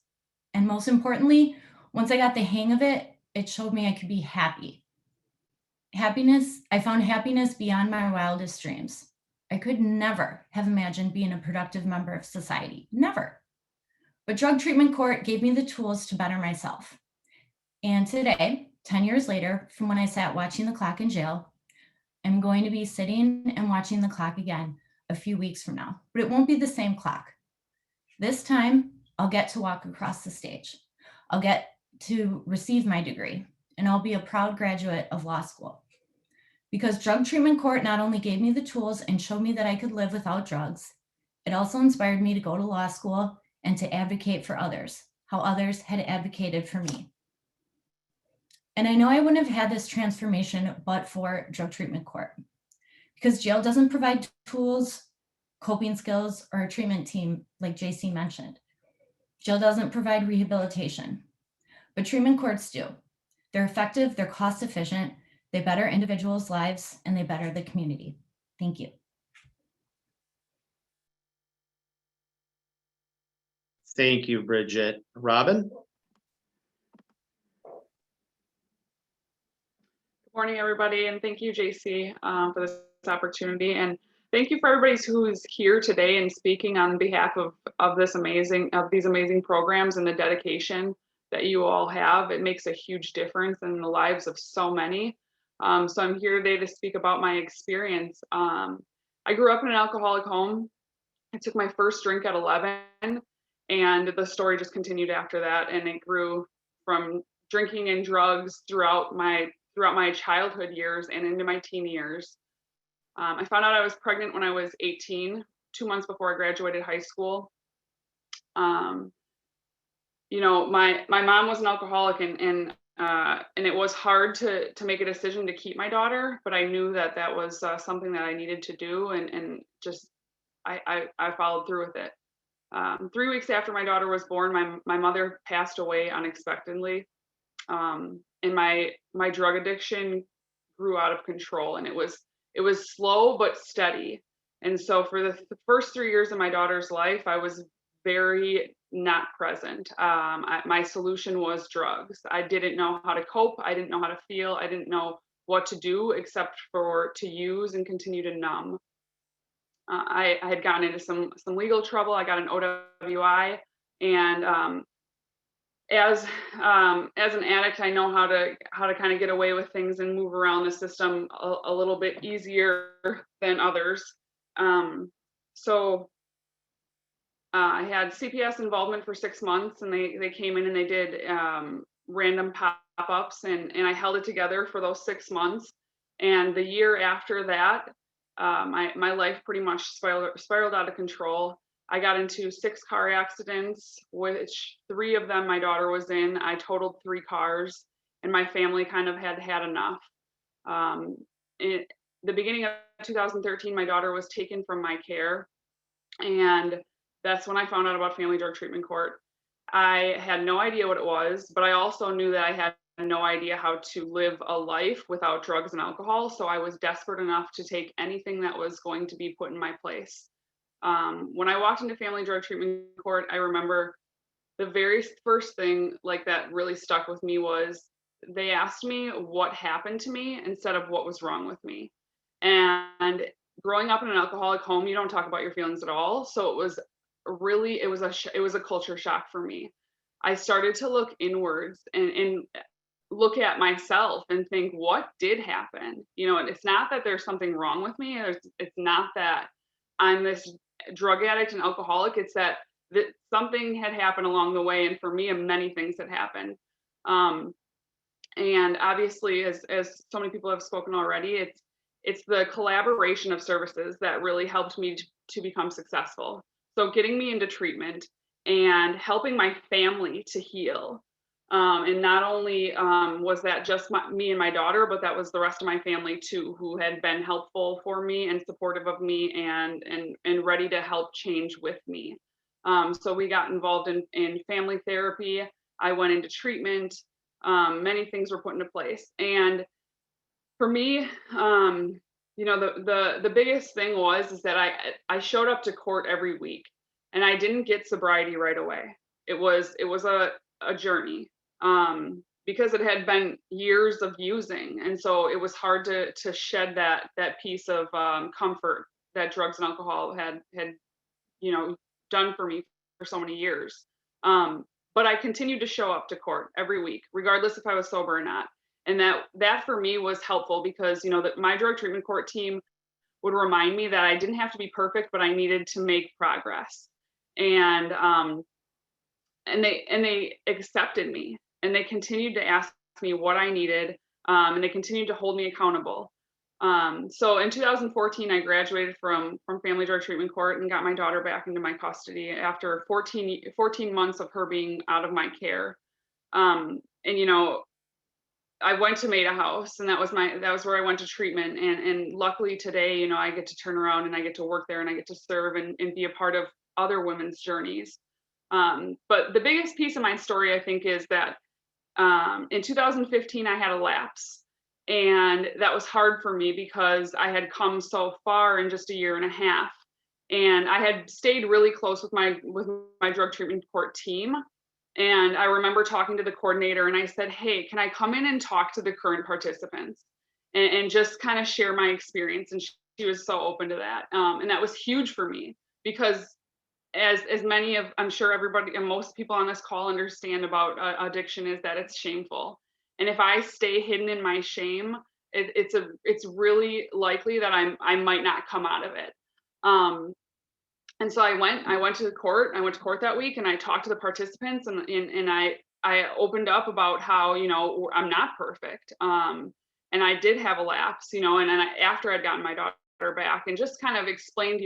and most importantly, once I got the hang of it, it showed me I could be happy. I found happiness beyond my wildest dreams. I could never have imagined being a productive member of society, never. But drug treatment court gave me the tools to better myself. And today, 10 years later, from when I sat watching the clock in jail, I'm going to be sitting and watching the clock again a few weeks from now, but it won't be the same clock. This time, I'll get to walk across the stage. I'll get to receive my degree, and I'll be a proud graduate of law school. Because drug treatment court not only gave me the tools and showed me that I could live without drugs, it also inspired me to go to law school and to advocate for others, how others had advocated for me. And I know I wouldn't have had this transformation but for drug treatment court, because jail doesn't provide tools, coping skills, or a treatment team like JC mentioned. Jail doesn't provide rehabilitation, but treatment courts do. They're effective, they're cost efficient, they better individuals' lives, and they better the community. Thank you. Thank you, Bridget. Robin? Good morning, everybody, and thank you, JC, for this opportunity. And thank you for everybody who's here today and speaking on behalf of these amazing programs and the dedication that you all have. It makes a huge difference in the lives of so many. So I'm here today to speak about my experience. I grew up in an alcoholic home. I took my first drink at 11, and the story just continued after that. And it grew from drinking and drugs throughout my childhood years and into my teen years. I found out I was pregnant when I was 18, 2 months before I graduated high school. You know, my mom was an alcoholic, and it was hard to make a decision to keep my daughter, but I knew that was something that I needed to do, and just I followed through with it. 3 weeks after my daughter was born, my mother passed away unexpectedly, and my drug addiction grew out of control, and it was slow but steady. And so for the first 3 years of my daughter's life, I was very not present. My solution was drugs. I didn't know how to cope. I didn't know how to feel. I didn't know what to do except for to use and continue to numb. I had gotten into some legal trouble. I got an OWI, and as an addict, I know how to kind of get away with things and move around the system a little bit easier than others. So I had CPS involvement for 6 months, and they came in and they did random pop-ups, and I held it together for those 6 months. And the year after that, my life pretty much spiraled out of control. I got into 6 car accidents, which 3 of them my daughter was in. I totaled 3 cars, and my family kind of had enough. In the beginning of 2013, my daughter was taken from my care, and that's when I found out about Family Drug Treatment Court. I had no idea what it was, but I also knew that I had no idea how to live a life without drugs and alcohol. So I was desperate enough to take anything that was going to be put in my place. When I walked into Family Drug Treatment Court, I remember the very first thing like that really stuck with me was they asked me what happened to me instead of what was wrong with me. And growing up in an alcoholic home, you don't talk about your feelings at all. So it was a culture shock for me. I started to look inwards and look at myself and think, what did happen? And it's not that there's something wrong with me. It's not that I'm this drug addict and alcoholic. It's that something had happened along the way. And for me, many things had happened. And obviously, as so many people have spoken already, it's the collaboration of services that really helped me to become successful. So getting me into treatment and helping my family to heal. And not only was that just me and my daughter, but that was the rest of my family too, who had been helpful for me and supportive of me and ready to help change with me. So we got involved in family therapy. I went into treatment. Many things were put into place. And for me, the biggest thing is that I showed up to court every week, and I didn't get sobriety right away. It was a journey, because it had been years of using, and so it was hard to shed that piece of comfort that drugs and alcohol had done for me for so many years. But I continued to show up to court every week, regardless if I was sober or not. And that for me was helpful because, that my drug treatment court team would remind me that I didn't have to be perfect, but I needed to make progress. And they accepted me, and they continued to ask me what I needed, and they continued to hold me accountable. So in 2014, I graduated from Family Drug Treatment Court and got my daughter back into my custody after 14 months of her being out of my care. And I went to Maida House, and that was where I went to treatment. And luckily today, I get to turn around and I get to work there, and I get to serve and be a part of other women's journeys. But the biggest piece of my story, I think, is that in 2015, I had a lapse. And that was hard for me because I had come so far in just a year and a half. And I had stayed really close with my drug treatment court team. And I remember talking to the coordinator, and I said, hey, can I come in and talk to the current participants and just kind of share my experience? And she was so open to that. And that was huge for me because as many of, I'm sure everybody and most people on this call understand about addiction, is that it's shameful. And if I stay hidden in my shame, it's really likely that I might not come out of it. And so I went to court. I went to court that week, and I talked to the participants, and I opened up about how, I'm not perfect. And I did have a lapse, and after I'd gotten my daughter back, and just kind of explained,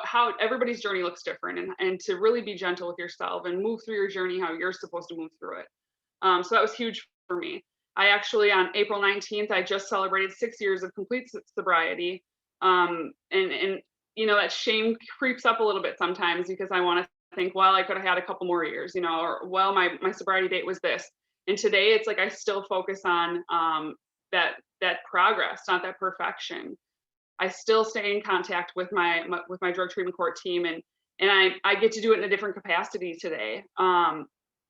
how everybody's journey looks different, and to really be gentle with yourself and move through your journey how you're supposed to move through it. So that was huge for me. I actually, on April 19th, I just celebrated 6 years of complete sobriety. And that shame creeps up a little bit sometimes because I want to think, well, I could have had a couple more years, or well, my sobriety date was this. And today it's like I still focus on that progress, not that perfection. I still stay in contact with my drug treatment court team, and I get to do it in a different capacity today.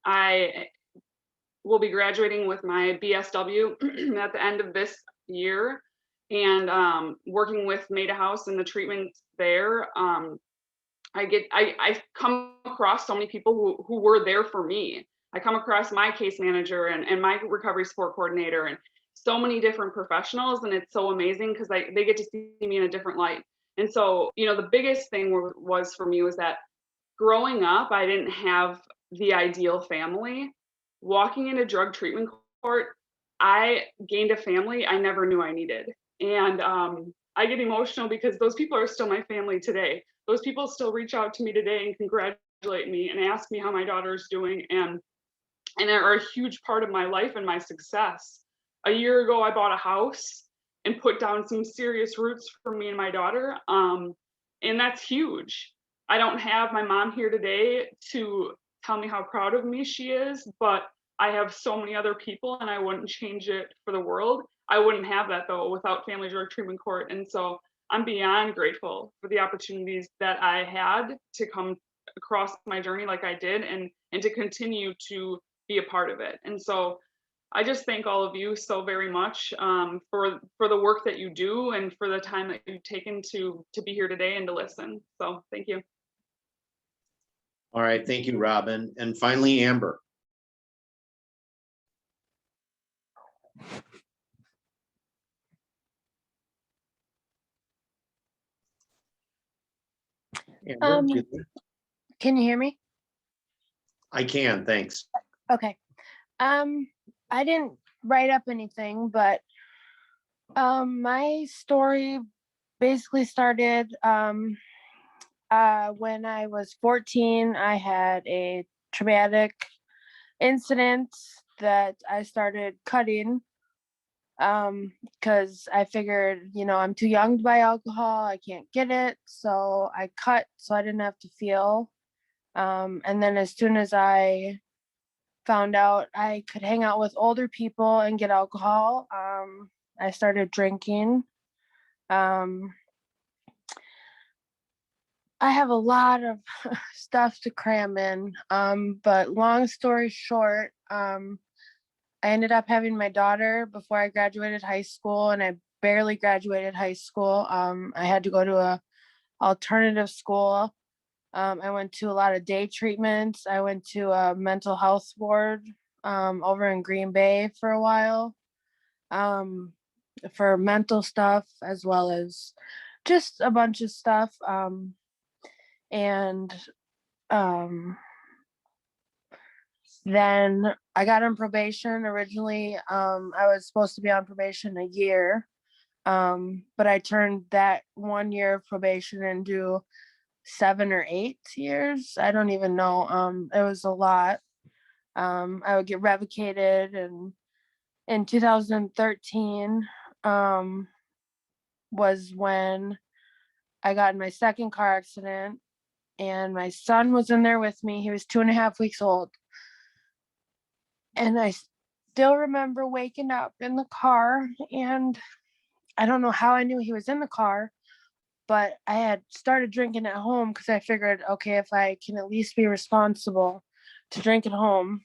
I will be graduating with my BSW at the end of this year, and working with Maida House and the treatment there. I come across so many people who were there for me. I come across my case manager and my recovery support coordinator and so many different professionals, and it's so amazing because they get to see me in a different light. And so, the biggest thing was for me was that growing up, I didn't have the ideal family. walking into drug treatment court, I gained a family I never knew I needed. And I get emotional because those people are still my family today. Those people still reach out to me today and congratulate me and ask me how my daughter's doing, and are a huge part of my life and my success. A year ago, I bought a house and put down some serious roots for me and my daughter. And that's huge. I don't have my mom here today to tell me how proud of me she is, but I have so many other people, and I wouldn't change it for the world. I wouldn't have that though without Family Drug Treatment Court. And so I'm beyond grateful for the opportunities that I had to come across my journey like I did, and to continue to be a part of it. And so I just thank all of you so very much for the work that you do and for the time that you've taken to be here today and to listen. So thank you. All right, thank you, Robin. And finally, Amber. Amber, you there? Can you hear me? I can, thanks. Okay. I didn't write up anything, but my story basically started when I was 14. I had a traumatic incident that I started cutting because I figured, I'm too young to buy alcohol. I can't get it. So I cut so I didn't have to feel. And then as soon as I found out I could hang out with older people and get alcohol, I started drinking. I have a lot of stuff to cram in, but long story short, I ended up having my daughter before I graduated high school, and I barely graduated high school. I had to go to a alternative school. I went to a lot of day treatments. I went to a mental health ward over in Green Bay for a while for mental stuff, as well as just a bunch of stuff. And then I got on probation. Originally, I was supposed to be on probation a year, but I turned that 1 year of probation into 7 or 8 years. I don't even know. It was a lot. I would get revocated, and in 2013 was when I got in my second car accident, and my son was in there with me. He was 2.5 weeks old. And I still remember waking up in the car, and I don't know how I knew he was in the car, but I had started drinking at home because I figured, okay, if I can at least be responsible to drink at home,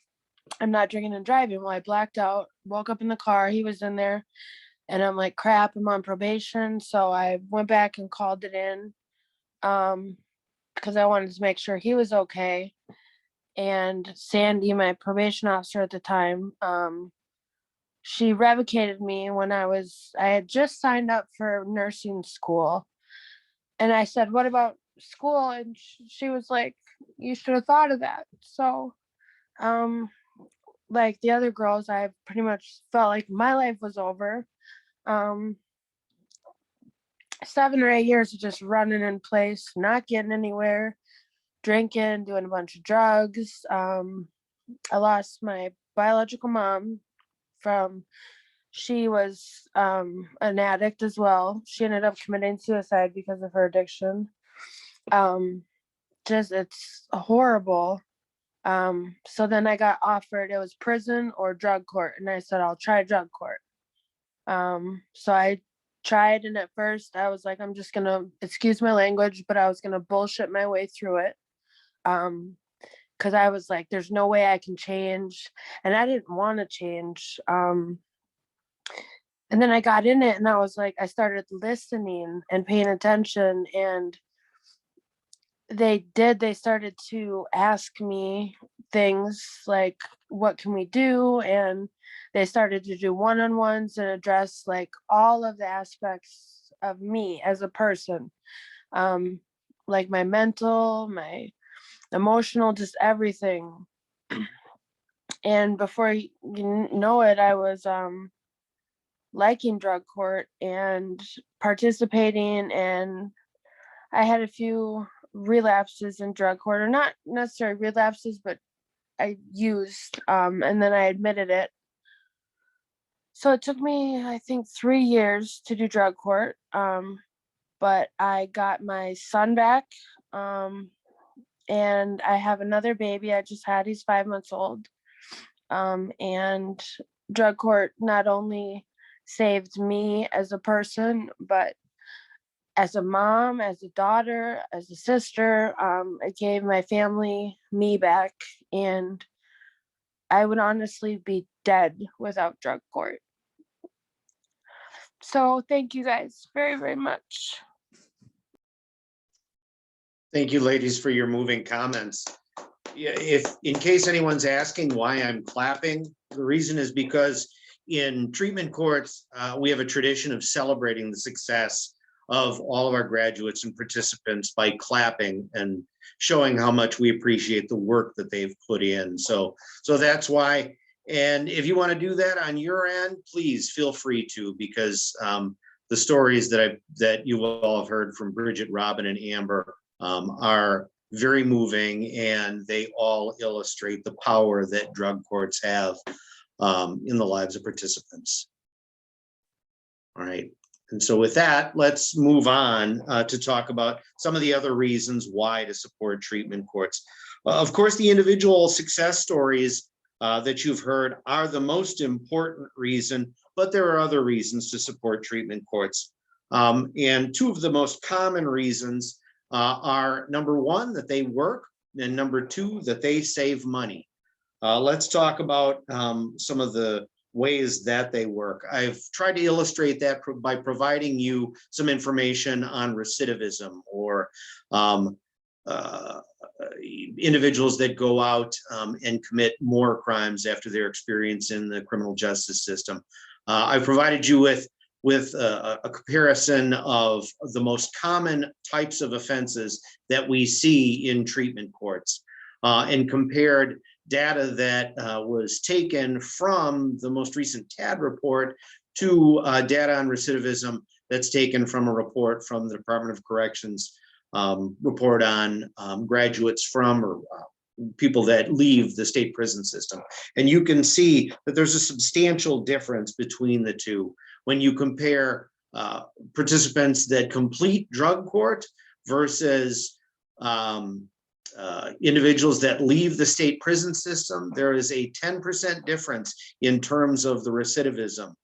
I'm not drinking and driving. Well, I blacked out, woke up in the car, he was in there, and I'm like, crap, I'm on probation. So I went back and called it in because I wanted to make sure he was okay. And Sandy, my probation officer at the time, she revocated me when I had just signed up for nursing school. And I said, what about school? And she was like, you should have thought of that. So, like the other girls, I pretty much felt like my life was over. 7 or 8 years of just running in place, not getting anywhere, drinking, doing a bunch of drugs. I lost my biological mom she was an addict as well. She ended up committing suicide because of her addiction. It's horrible. So then I got offered, it was prison or drug court, and I said, I'll try drug court. So I tried, and at first I was like, I'm just gonna, excuse my language, but I was gonna bullshit my way through it. Because I was like, there's no way I can change, and I didn't want to change. And then I got in it, and I was like, I started listening and paying attention, and they started to ask me things like, what can we do? And they started to do one-on-ones and address like all of the aspects of me as a person, like my mental, my emotional, just everything. And before you know it, I was liking drug court and participating, and I had a few relapses in drug court, or not necessarily relapses, but I used, and then I admitted it. So it took me, I think, 3 years to do drug court. But I got my son back, and I have another baby I just had. He's 5 months old. And drug court not only saved me as a person, but as a mom, as a daughter, as a sister. It gave my family me back, and I would honestly be dead without drug court. So thank you guys very, very much. Thank you, ladies, for your moving comments. Yeah, if in case anyone's asking why I'm clapping, the reason is because in treatment courts, we have a tradition of celebrating the success of all of our graduates and participants by clapping and showing how much we appreciate the work that they've put in. So that's why. And if you want to do that on your end, please feel free to, because the stories that you all have heard from Bridget, Robin, and Amber are very moving, and they all illustrate the power that drug courts have in the lives of participants. All right. And so with that, let's move on to talk about some of the other reasons why to support treatment courts. Of course, the individual success stories that you've heard are the most important reason, but there are other reasons to support treatment courts. And two of the most common reasons are, number one, that they work, and number two, that they save money. Let's talk about some of the ways that they work. I've tried to illustrate that by providing you some information on recidivism, or individuals that go out and commit more crimes after their experience in the criminal justice system. I've provided you with a comparison of the most common types of offenses that we see in treatment courts, and compared data that was taken from the most recent TAD report to data on recidivism that's taken from a report from the Department of Corrections report on graduates from or people that leave the state prison system. And you can see that there's a substantial difference between the two when you compare participants that complete drug court versus individuals that leave the state prison system. There is a 10% difference in terms of the recidivism.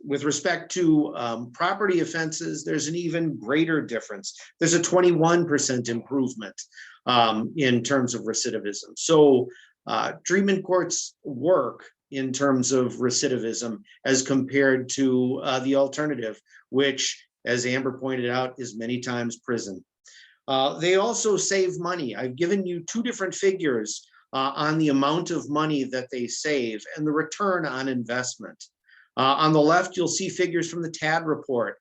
With respect to property offenses, there's an even greater difference. There's a 21% improvement in terms of recidivism. So treatment courts work in terms of recidivism as compared to the alternative, which, as Amber pointed out, is many times prison. They also save money. I've given you two different figures on the amount of money that they save and the return on investment. On the left, you'll see figures from the TAD report,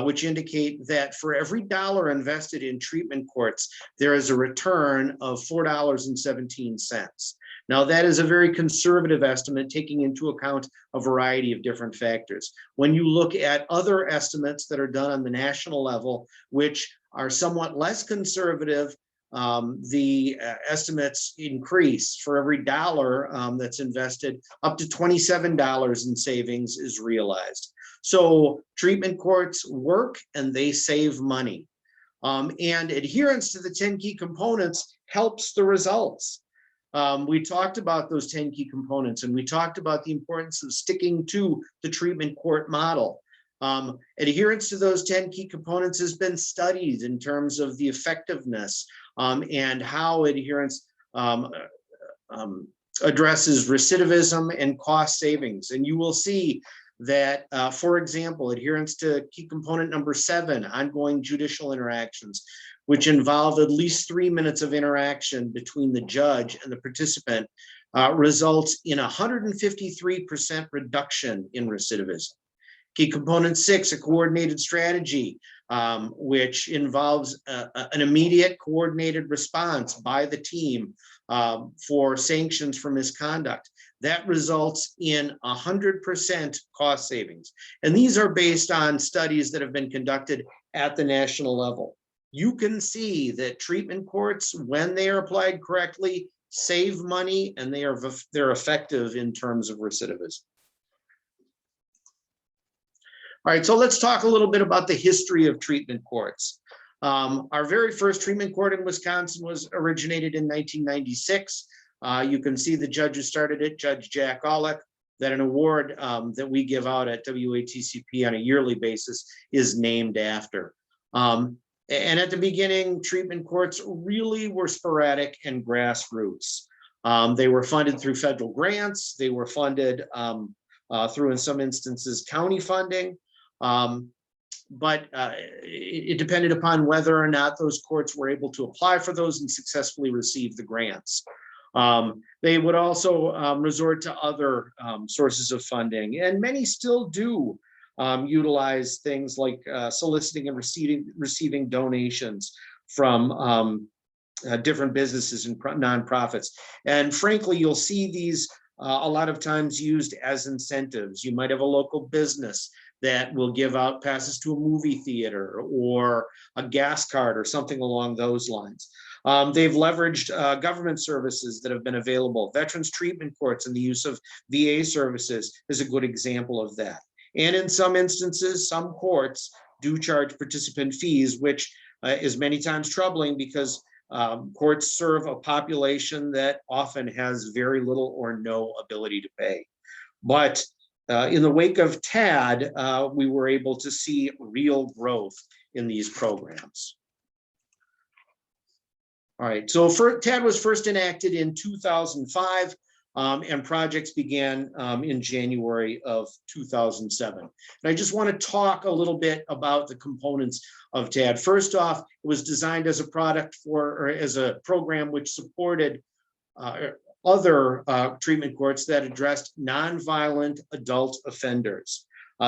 which indicate that for every dollar invested in treatment courts, there is a return of $4.17. Now, that is a very conservative estimate, taking into account a variety of different factors. When you look at other estimates that are done on the national level, which are somewhat less conservative, the estimates increase. For every dollar that's invested, up to $27 in savings is realized. So treatment courts work and they save money. And adherence to the 10 key components helps the results. We talked about those 10 key components, and we talked about the importance of sticking to the treatment court model. Adherence to those 10 key components has been studied in terms of the effectiveness and how adherence addresses recidivism and cost savings. And you will see that, for example, adherence to key component number 7, ongoing judicial interactions, which involve at least 3 minutes of interaction between the judge and the participant, results in 153% reduction in recidivism. Key component 6, a coordinated strategy, which involves an immediate coordinated response by the team for sanctions for misconduct. That results in 100% cost savings. And these are based on studies that have been conducted at the national level. You can see that treatment courts, when they are applied correctly, save money, and they're effective in terms of recidivism. All right, so let's talk a little bit about the history of treatment courts. Our very first treatment court in Wisconsin was originated in 1996. You can see the judge who started it, Judge Jack Aulick, that an award that we give out at WATCP on a yearly basis is named after. And at the beginning, treatment courts really were sporadic and grassroots. They were funded through federal grants. They were funded through, in some instances, county funding. But it depended upon whether or not those courts were able to apply for those and successfully receive the grants. They would also resort to other sources of funding, and many still do utilize things like soliciting and receiving donations from different businesses and nonprofits. And frankly, you'll see these a lot of times used as incentives. You might have a local business that will give out passes to a movie theater or a gas card or something along those lines. They've leveraged government services that have been available. Veterans treatment courts and the use of VA services is a good example of that. And in some instances, some courts do charge participant fees, which is many times troubling because courts serve a population that often has very little or no ability to pay. But in the wake of TAD, we were able to see real growth in these programs. All right, so TAD was first enacted in 2005. And projects began in January of 2007. And I just want to talk a little bit about the components of TAD. First off, it was designed as a product or as a program which supported other treatment courts that addressed nonviolent adult offenders.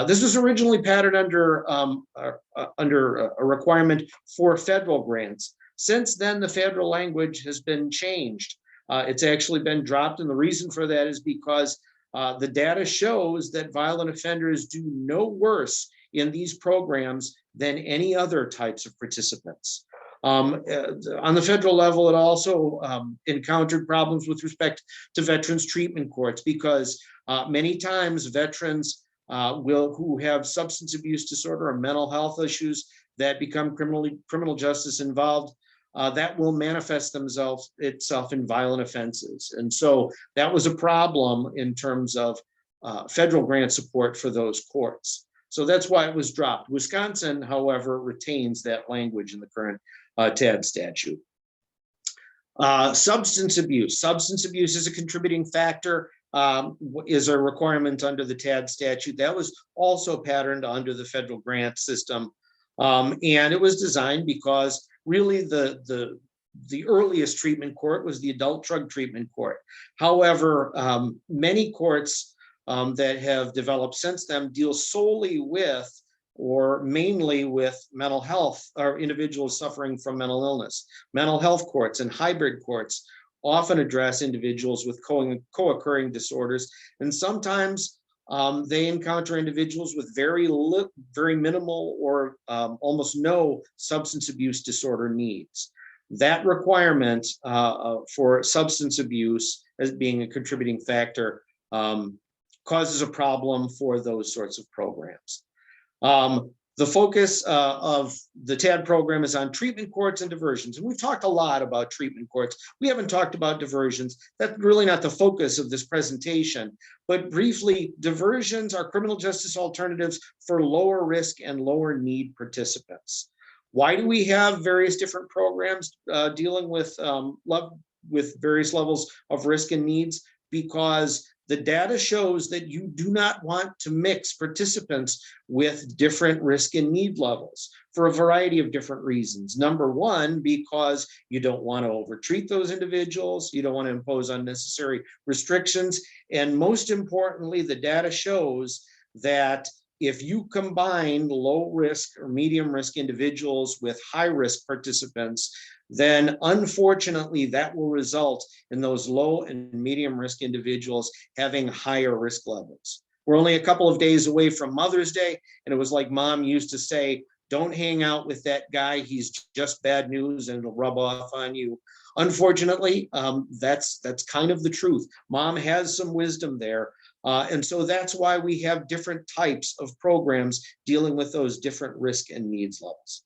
This was originally patterned under a requirement for federal grants. Since then, the federal language has been changed. It's actually been dropped, and the reason for that is because the data shows that violent offenders do no worse in these programs than any other types of participants. On the federal level, it also encountered problems with respect to veterans treatment courts because many times veterans who have substance abuse disorder or mental health issues that become criminal justice involved, that will manifest itself in violent offenses. And so that was a problem in terms of federal grant support for those courts. So that's why it was dropped. Wisconsin, however, retains that language in the current TAD statute. Substance abuse. Substance abuse is a contributing factor, is a requirement under the TAD statute. That was also patterned under the federal grant system. And it was designed because really the earliest treatment court was the adult drug treatment court. However, many courts that have developed since then deal solely with or mainly with mental health or individuals suffering from mental illness. Mental health courts and hybrid courts often address individuals with co-occurring disorders, and sometimes they encounter individuals with very minimal or almost no substance abuse disorder needs. That requirement for substance abuse as being a contributing factor causes a problem for those sorts of programs. The focus of the TAD program is on treatment courts and diversions. And we've talked a lot about treatment courts. We haven't talked about diversions. That's really not the focus of this presentation. But briefly, diversions are criminal justice alternatives for lower risk and lower need participants. Why do we have various different programs dealing with various levels of risk and needs? Because the data shows that you do not want to mix participants with different risk and need levels for a variety of different reasons. Number one, because you don't want to overtreat those individuals, you don't want to impose unnecessary restrictions, and most importantly, the data shows that if you combine low risk or medium risk individuals with high risk participants, then unfortunately that will result in those low and medium risk individuals having higher risk levels. We're only a couple of days away from Mother's Day, and it was like Mom used to say, don't hang out with that guy, he's just bad news and it'll rub off on you. Unfortunately, that's kind of the truth. Mom has some wisdom there. And so that's why we have different types of programs dealing with those different risk and needs levels.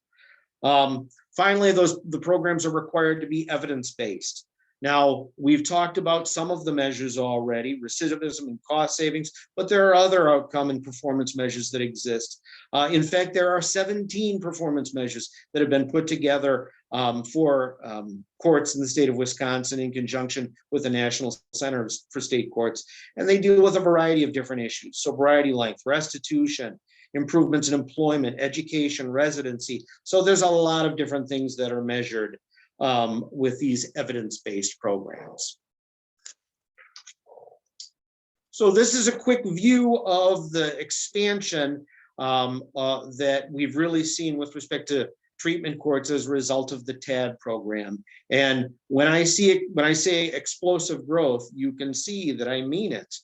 Finally, the programs are required to be evidence-based. Now, we've talked about some of the measures already, recidivism and cost savings, but there are other outcome and performance measures that exist. In fact, there are 17 performance measures that have been put together for courts in the state of Wisconsin in conjunction with the National Centers for State Courts. And they deal with a variety of different issues. Sobriety length, restitution, improvements in employment, education, residency. So there's a lot of different things that are measured with these evidence-based programs. So this is a quick view of the expansion that we've really seen with respect to treatment courts as a result of the TAD program. And when I say explosive growth, you can see that I mean it.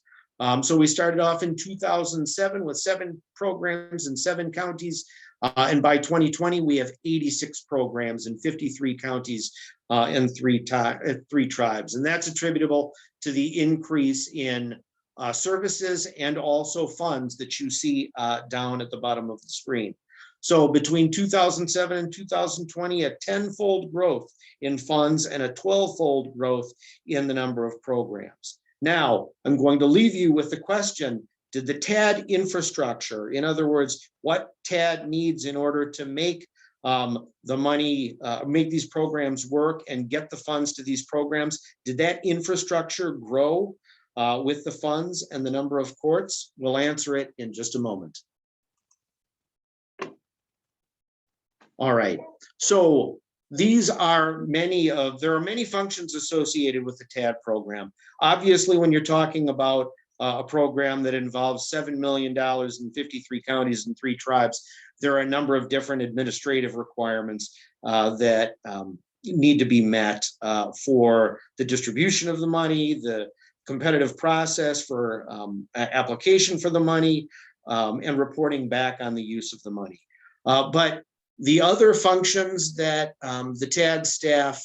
So we started off in 2007 with 7 programs in 7 counties. And by 2020, we have 86 programs in 53 counties and 3 tribes. And that's attributable to the increase in services and also funds that you see down at the bottom of the screen. So between 2007 and 2020, a 10-fold growth in funds and a 12-fold growth in the number of programs. Now, I'm going to leave you with the question, did the TAD infrastructure, in other words, what TAD needs in order to make the money, make these programs work and get the funds to these programs, did that infrastructure grow with the funds and the number of courts? We'll answer it in just a moment. All right, so these are there are many functions associated with the TAD program. Obviously, when you're talking about a program that involves $7 million in 53 counties and 3 tribes, there are a number of different administrative requirements that need to be met for the distribution of the money, the competitive process for application for the money, and reporting back on the use of the money. But the other functions that the TAD staff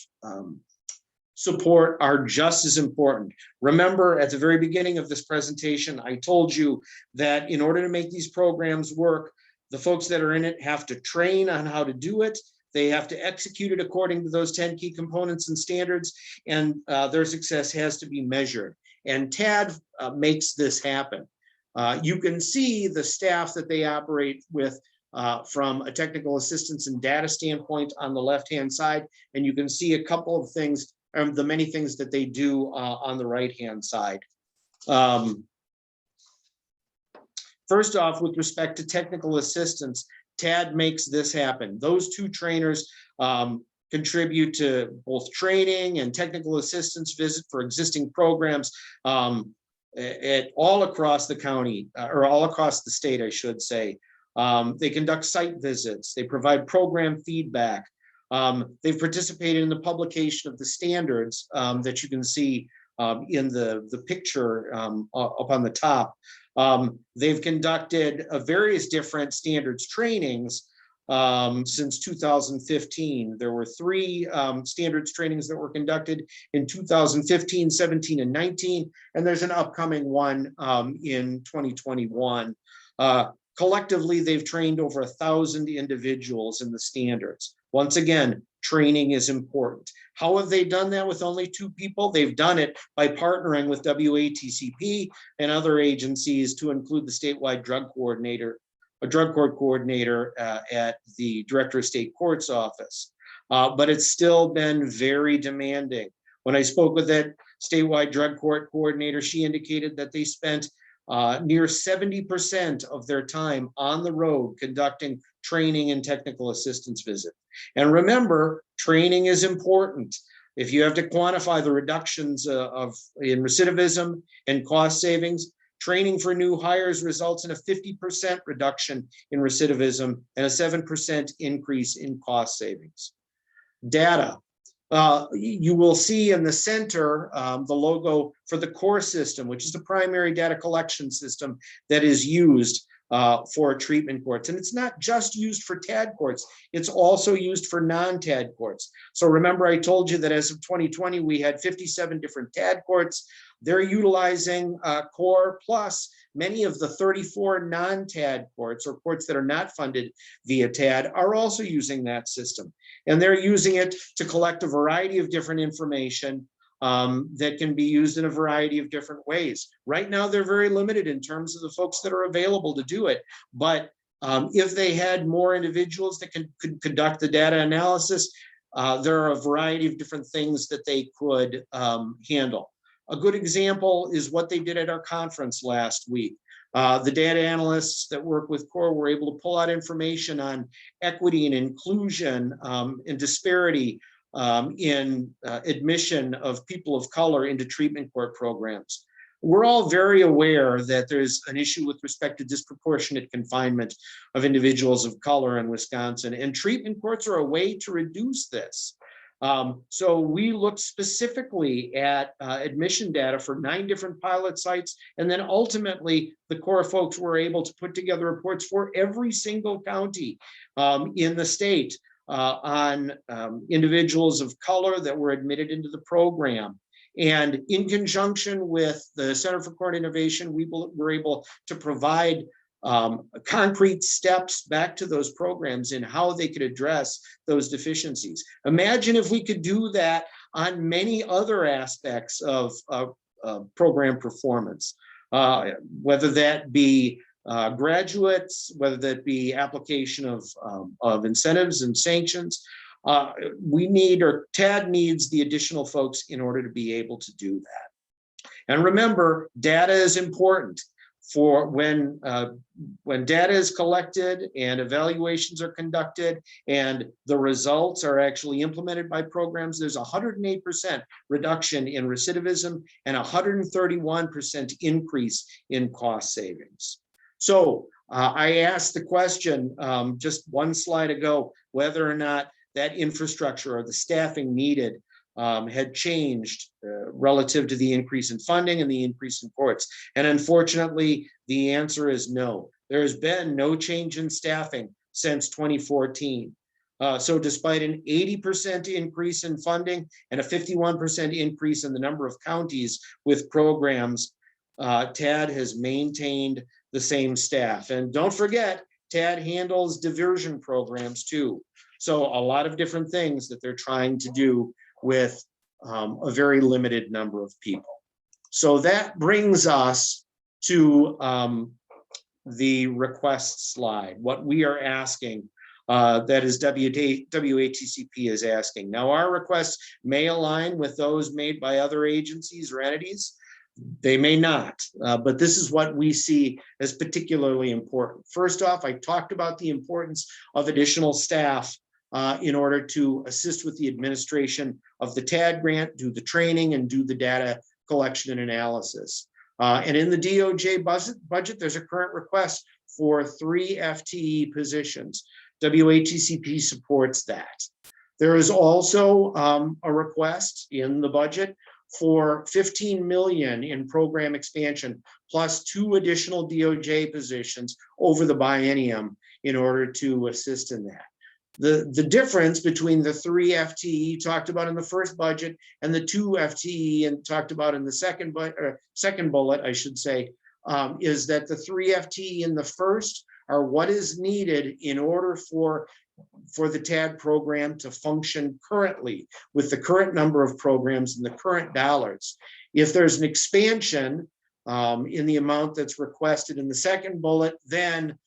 support are just as important. Remember, at the very beginning of this presentation, I told you that in order to make these programs work, the folks that are in it have to train on how to do it. They have to execute it according to those 10 key components and standards, and their success has to be measured. And TAD makes this happen. You can see the staff that they operate with from a technical assistance and data standpoint on the left-hand side, and you can see a couple of things, the many things that they do on the right-hand side. First off, with respect to technical assistance, TAD makes this happen. Those 2 trainers contribute to both training and technical assistance visit for existing programs all across the county, or all across the state, I should say. They conduct site visits, they provide program feedback. They've participated in the publication of the standards that you can see in the picture up on the top. They've conducted various different standards trainings since 2015. There were 3 standards trainings that were conducted in 2015, 17, and 19, and there's an upcoming one in 2021. Collectively, they've trained over 1,000 individuals in the standards. Once again, training is important. How have they done that with only 2 people? They've done it by partnering with WATCP and other agencies, to include the statewide drug coordinator, a drug court coordinator at the Director of State Courts office. But it's still been very demanding. When I spoke with that statewide drug court coordinator, she indicated that they spent near 70% of their time on the road conducting training and technical assistance visit. And remember, training is important. If you have to quantify the reductions in recidivism and cost savings, Training for new hires results in a 50% reduction in recidivism and a 7% increase in cost savings. Data. You will see in the center the logo for the core system, which is the primary data collection system that is used for treatment courts. And it's not just used for TAD courts, it's also used for non-TAD courts. So remember, I told you that as of 2020, we had 57 different TAD courts. They're utilizing core, plus many of the 34 non-TAD courts, or courts that are not funded via TAD, are also using that system. And they're using it to collect a variety of different information that can be used in a variety of different ways. Right now, they're very limited in terms of the folks that are available to do it. But if they had more individuals that could conduct the data analysis, there are a variety of different things that they could handle. A good example is what they did at our conference last week. The data analysts that work with CORE were able to pull out information on equity and inclusion and disparity in admission of people of color into treatment court programs. We're all very aware that there's an issue with respect to disproportionate confinement of individuals of color in Wisconsin, and treatment courts are a way to reduce this. So we looked specifically at admission data for 9 different pilot sites, and then ultimately the CORE folks were able to put together reports for every single county in the state on individuals of color that were admitted into the program. And in conjunction with the Center for Court Innovation, we were able to provide concrete steps back to those programs in how they could address those deficiencies. Imagine if we could do that on many other aspects of program performance, whether that be graduates, whether that be application of incentives and sanctions. We need, or TAD needs, the additional folks in order to be able to do that. And remember, data is important. For when data is collected and evaluations are conducted and the results are actually implemented by programs, there's 108% reduction in recidivism and 131% increase in cost savings. So I asked the question just one slide ago, whether or not that infrastructure or the staffing needed had changed relative to the increase in funding and the increase in courts. And unfortunately, the answer is no. There has been no change in staffing since 2014. So despite an 80% increase in funding and a 51% increase in the number of counties with programs, TAD has maintained the same staff. And don't forget, TAD handles diversion programs too. So a lot of different things that they're trying to do with a very limited number of people. So that brings us to the request slide, what we are asking, that is WATCP is asking. Now, our requests may align with those made by other agencies or entities. They may not, but this is what we see as particularly important. First off, I talked about the importance of additional staff in order to assist with the administration of the TAD grant, do the training, and do the data collection and analysis. And in the DOJ budget, there's a current request for 3 FTE positions. WATCP supports that. There is also a request in the budget for $15 million in program expansion, plus 2 additional DOJ positions over the biennium in order to assist in that. The difference between the 3 FTE talked about in the first budget and the 2 FTE and talked about in the second bullet, I should say, is that the 3 FTE in the first are what is needed in order for the TAD program to function currently with the current number of programs and the current dollars. If there's an expansion in the amount that's requested in the second bullet, then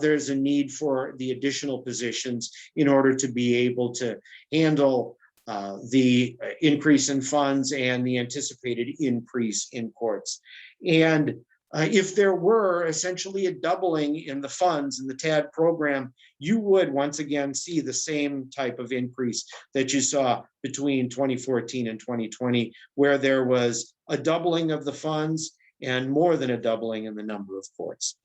there's a need for the additional positions in order to be able to handle the increase in funds and the anticipated increase in courts. And if there were essentially a doubling in the funds in the TAD program, you would once again see the same type of increase that you saw between 2014 and 2020, where there was a doubling of the funds and more than a doubling in the number of courts.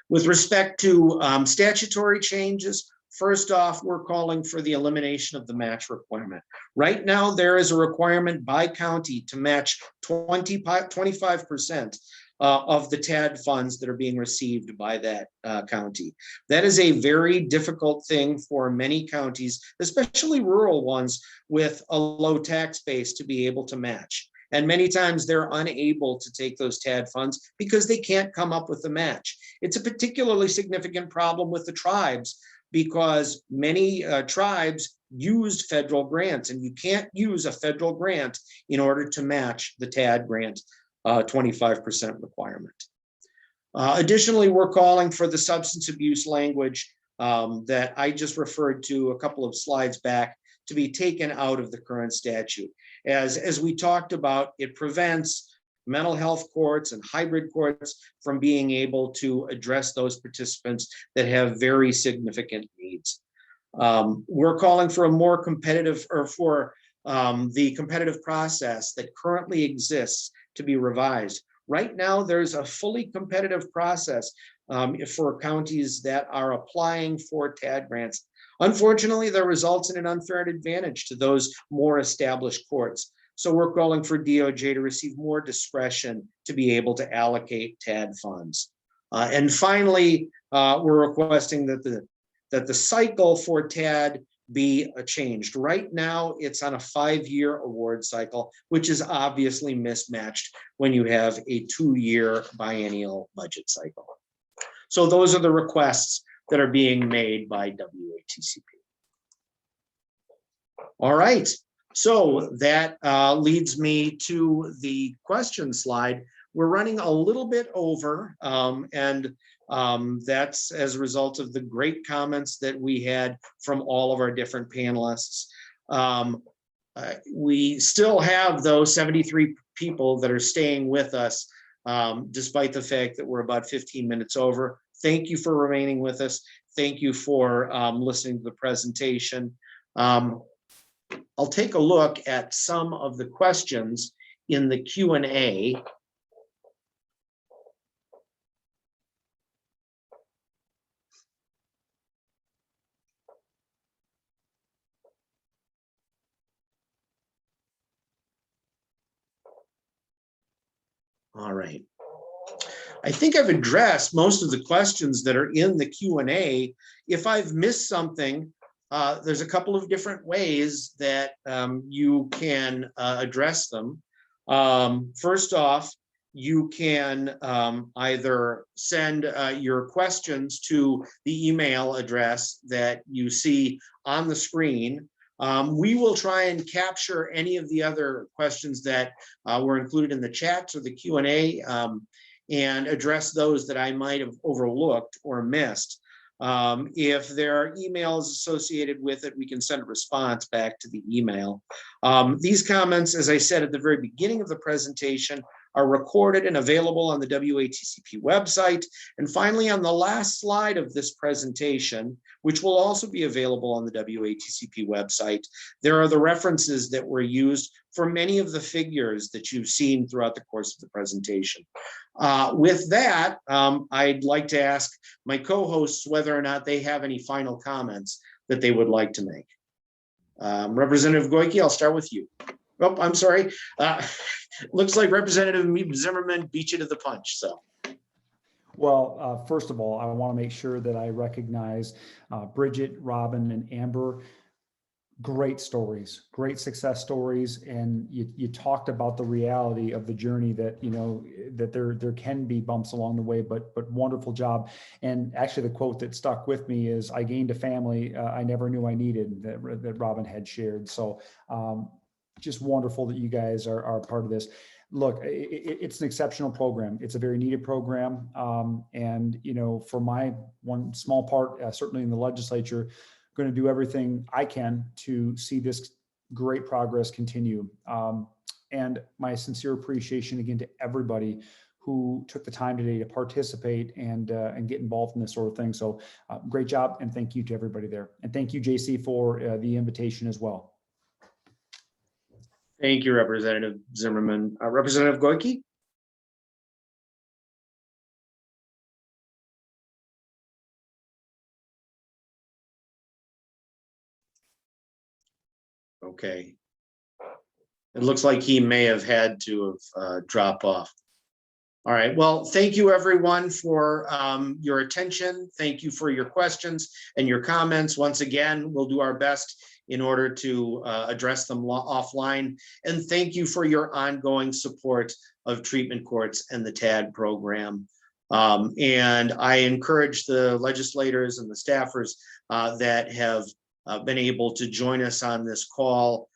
With respect to statutory changes, first off, we're calling for the elimination of the match requirement. Right now, there is a requirement by county to match 25% of the TAD funds that are being received by that county. That is a very difficult thing for many counties, especially rural ones with a low tax base, to be able to match. And many times they're unable to take those TAD funds because they can't come up with a match. It's a particularly significant problem with the tribes because many tribes used federal grants, and you can't use a federal grant in order to match the TAD grant 25% requirement. Additionally, we're calling for the substance abuse language that I just referred to a couple of slides back to be taken out of the current statute. As we talked about, it prevents mental health courts and hybrid courts from being able to address those participants that have very significant needs. We're calling for a more competitive, or for the competitive process that currently exists to be revised. Right now, there's a fully competitive process for counties that are applying for TAD grants. Unfortunately, that results in an unfair advantage to those more established courts. So we're calling for DOJ to receive more discretion to be able to allocate TAD funds. And finally, we're requesting that the cycle for TAD be changed. Right now, it's on a 5-year award cycle, which is obviously mismatched when you have a 2-year biennial budget cycle. So those are the requests that are being made by WATCP. All right, so that leads me to the question slide. We're running a little bit over, and that's as a result of the great comments that we had from all of our different panelists. We still have those 73 people that are staying with us, despite the fact that we're about 15 minutes over. Thank you for remaining with us. Thank you for listening to the presentation. I'll take a look at some of the questions in the Q&A. All right. I think I've addressed most of the questions that are in the Q&A. If I've missed something, there's a couple of different ways that you can address them. First off, you can either send your questions to the email address that you see on the screen. We will try and capture any of the other questions that were included in the chats or the Q&A and address those that I might have overlooked or missed. If there are emails associated with it, we can send a response back to the email. These comments, as I said at the very beginning of the presentation, are recorded and available on the WATCP website. And finally, on the last slide of this presentation, which will also be available on the WATCP website, there are the references that were used for many of the figures that you've seen throughout the course of the presentation. With that, I'd like to ask my co-hosts whether or not they have any final comments that they would like to make. Representative Goyke, I'll start with you. Oh, I'm sorry. Looks like Representative Zimmerman beat you to the punch, so. Well, first of all, I want to make sure that I recognize Bridget, Robin, and Amber. Great stories, great success stories, and you talked about the reality of the journey that, you know, that there can be bumps along the way, but wonderful job. And actually, the quote that stuck with me is, "I gained a family I never knew I needed," that Robin had shared. So just wonderful that you guys are part of this. Look, it's an exceptional program. It's a very needed program, and you know, for my one small part, certainly in the legislature, going to do everything I can to see this great progress continue. And my sincere appreciation again to everybody who took the time today to participate and get involved in this sort of thing. So great job, and thank you to everybody there. And thank you, JC, for the invitation as well. Thank you, Representative Zimmerman. Representative Goyke? Okay. It looks like he may have had to have dropped off. All right, well, thank you everyone for your attention. Thank you for your questions and your comments. Once again, we'll do our best in order to address them offline. And thank you for your ongoing support of treatment courts and the TAD program. And I encourage the legislators and the staffers that have been able to join us on this call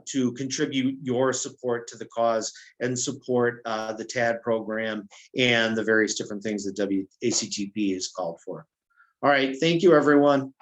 to contribute your support to the cause and support the TAD program and the various different things that WATCP is called for. All right, thank you, everyone.